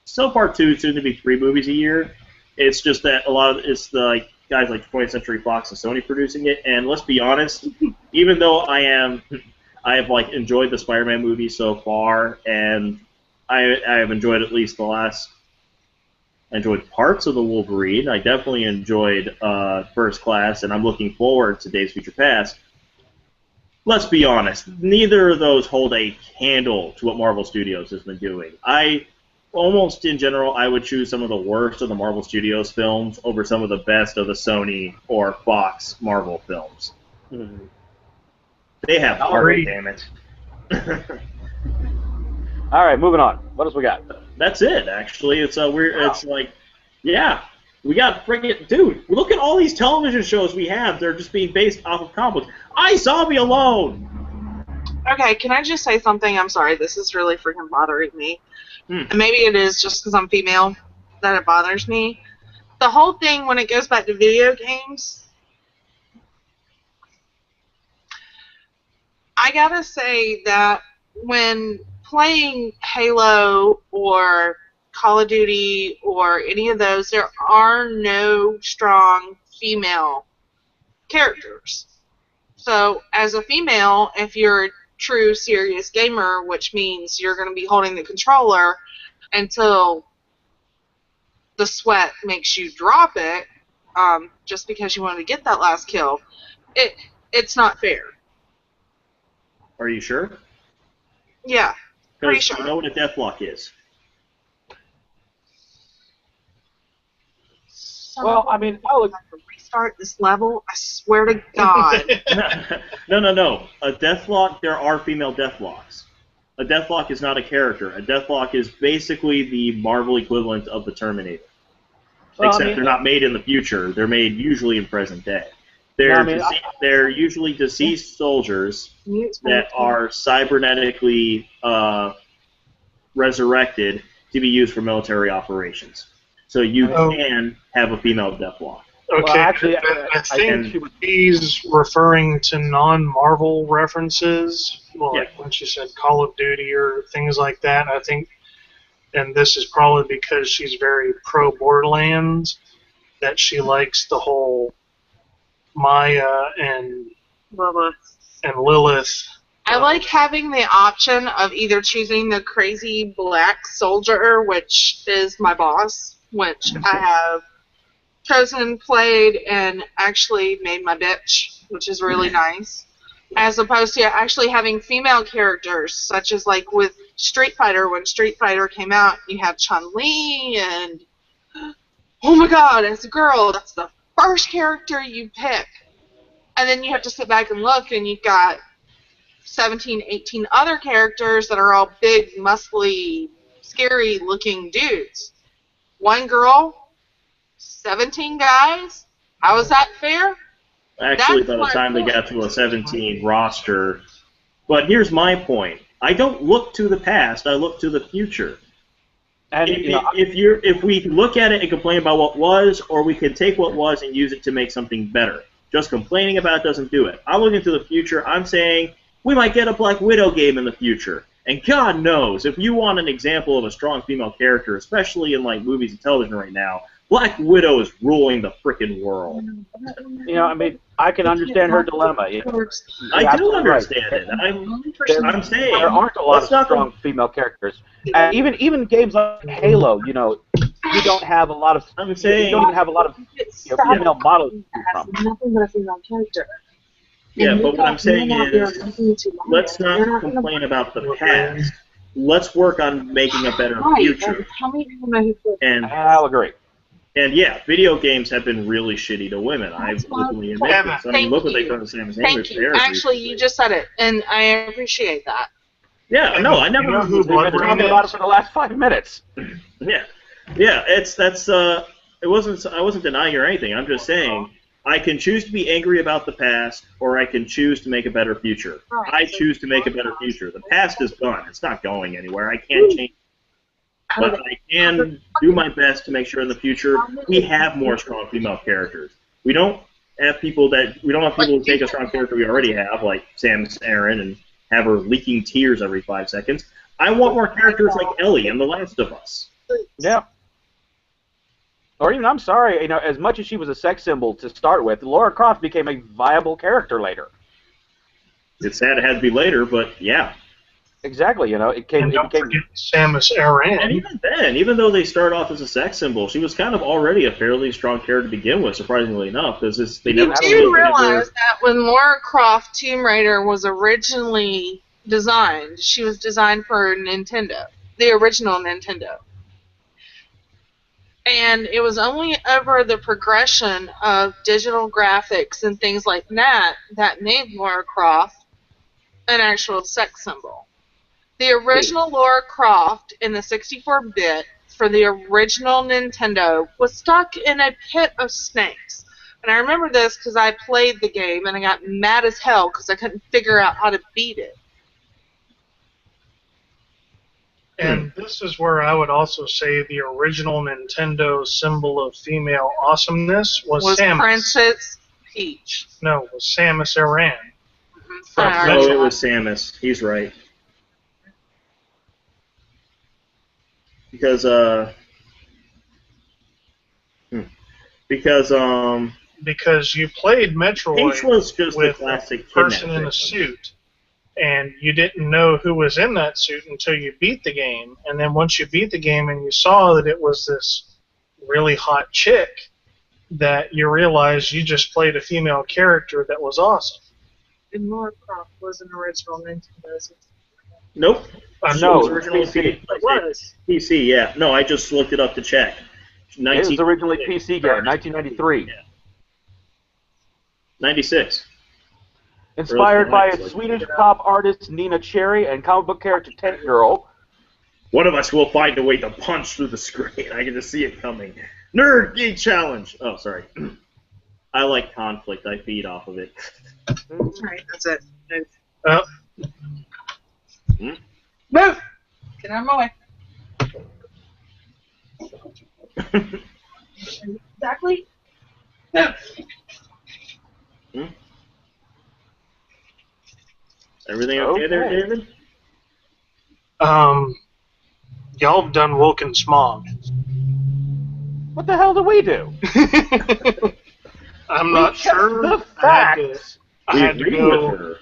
so far 2, soon to be 3 movies a year. It's just that it's the guys like 20th Century Fox and Sony producing it. And let's be honest, even though I have enjoyed the Spider-Man movie so far, and I have enjoyed at least I enjoyed parts of the Wolverine. I definitely enjoyed First Class, and I'm looking forward to Days of Future Past. Let's be honest, neither of those hold a candle to what Marvel Studios has been doing. Almost in general, I would choose some of the worst of the Marvel Studios films over some of the best of the Sony or Fox Marvel films. Mm-hmm. They have heart, damn it. All right, moving on. What else we got? That's it, actually. It's weird. Wow. It's we got friggin' dude. Look at all these television shows we have. They're just being based off of comic books. iZombie alone. Okay, can I just say something? I'm sorry, this is really freaking bothering me. And maybe it is just because I'm female that it bothers me. The whole thing, when it goes back to video games, I gotta say that when playing Halo or Call of Duty or any of those, there are no strong female characters. So, as a female, if you're a true serious gamer, which means you're going to be holding the controller until the sweat makes you drop it, just because you want to get that last kill, it's not fair. Are you sure? Yeah, pretty Because sure. you know what a deathlock is. Well, I mean, I would have to restart this level. I swear to God. No. A deathlock, there are female deathlocks. A deathlock is not a character. A deathlock is basically the Marvel equivalent of the Terminator. Well, Except they're not made in the future. They're made usually in present day. They're usually deceased soldiers that are cybernetically resurrected to be used for military operations. So you can have a female deathlock. Okay, well, actually, I think she's referring to non-Marvel references, like when she said Call of Duty or things like that. I think, and this is probably because she's very pro-Borderlands, that she likes the whole Maya and Lilith. I like having the option of either choosing the crazy black soldier, which is my boss, which I have chosen, played, and actually made my bitch, which is really nice, as opposed to actually having female characters, such as like with Street Fighter. When Street Fighter came out, you have Chun-Li, and oh my god, as a girl, that's the first character you pick. And then you have to sit back and look, and you've got 17, 18 other characters that are all big, muscly, scary-looking dudes. One girl, 17 guys? How is that fair? Actually, by the time they got to a 17 roster. But here's my point. I don't look to the past, I look to the future. And if we look at it and complain about what was, or we can take what was and use it to make something better. Just complaining about it doesn't do it. I'm looking to the future. I'm saying we might get a Black Widow game in the future. And God knows, if you want an example of a strong female character, especially in like movies and television right now, Black Widow is ruling the frickin' world. You know, I mean, I can understand her dilemma. I do understand it. I'm saying there aren't a lot of strong female characters. Even games like Halo, you know, you don't have a lot of. I'm saying you don't even have a lot of female models from. Nothing but a female character. Yeah, but what I'm saying is, let's not complain about the past. Let's work on making a better future. How many people know who played? And I'll agree. And yeah, video games have been really shitty to women. I openly admit this. I mean, look what they've done to Sam and Thank you. Actually, you just said it, and I appreciate that. Yeah, no, I never. We've been talking about it for the last 5 minutes. Yeah, I wasn't denying or anything. I'm just saying I can choose to be angry about the past, or I can choose to make a better future. I choose to make a better future. The past is gone. It's not going anywhere. I can't change. But I can do my best to make sure in the future we have more strong female characters. We don't have people who take a strong character we already have, like Samus Aran, and have her leaking tears every 5 seconds. I want more characters like Ellie in The Last of Us. Yeah. Or even, I'm sorry, you know, as much as she was a sex symbol to start with, Lara Croft became a viable character later. It's sad it had to be later, but yeah. Exactly, you know, it became Samus Aran. And even then, even though they started off as a sex symbol, she was kind of already a fairly strong character to begin with, surpringly enough, because they never. You do realize that when Lara Croft Tomb Raider was originally designed, she was designed for Nintendo, the original Nintendo. And it was only over the progression of digital graphics and things like that that made Lara Croft an actual sex symbol. The original Lara Croft in the 64-bit for the original Nintendo was stuck in a pit of snakes. And I remember this because I played the game and I got mad as hell because I couldn't figure out how to beat it. And this is where I would also say the original Nintendo symbol of female awesomeness was Samus. Princess Peach. No, it was Samus Aran. No, it was Samus. He's right. Because you played Metroid Peach was just with a classic a person in victim. a suit, and you didn't know who was in that suit until you beat the game. And then once you beat the game and you saw that it was this really hot chick, that you realized you just played a female character that was awesome. And Laura Croft was an original Nintendo. Nope. No, it was originally PC. It was. PC, yeah. No, I just looked it up to check. It was originally PC game, 1993. Yeah. 96. Inspired by a Swedish pop artist Nina Cherry and comic book character Tank Girl. One of us will find a way to punch through the screen. I can just see it coming. Nerd Geek Challenge! Oh, sorry. I like conflict. I feed off of it. Alright, that's it. Move! Move! Get out of my way. Exactly. Move! Everything okay there, David? Y'all have done Woken Smog. What the hell do we do? I'm not sure. The facts. I had to go with her.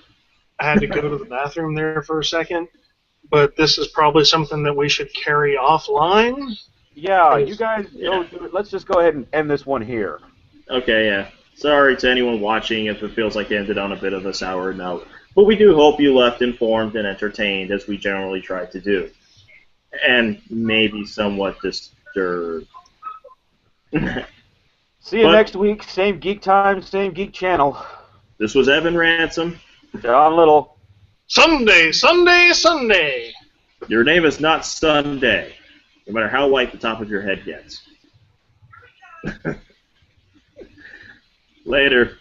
I had to go to the bathroom there for a second, but this is probably something that we should carry offline. Yeah, you guys, go do it. Let's just go ahead and end this one here. Okay, yeah. Sorry to anyone watching if it feels like it ended on a bit of a sour note. But we do hope you left informed and entertained, as we generally try to do. And maybe somewhat disturbed. See you next week. Same geek time, same geek channel. This was Evan Ransom. John Little. Sunday, Sunday, Sunday. Your name is not Sunday, no matter how white the top of your head gets. Later.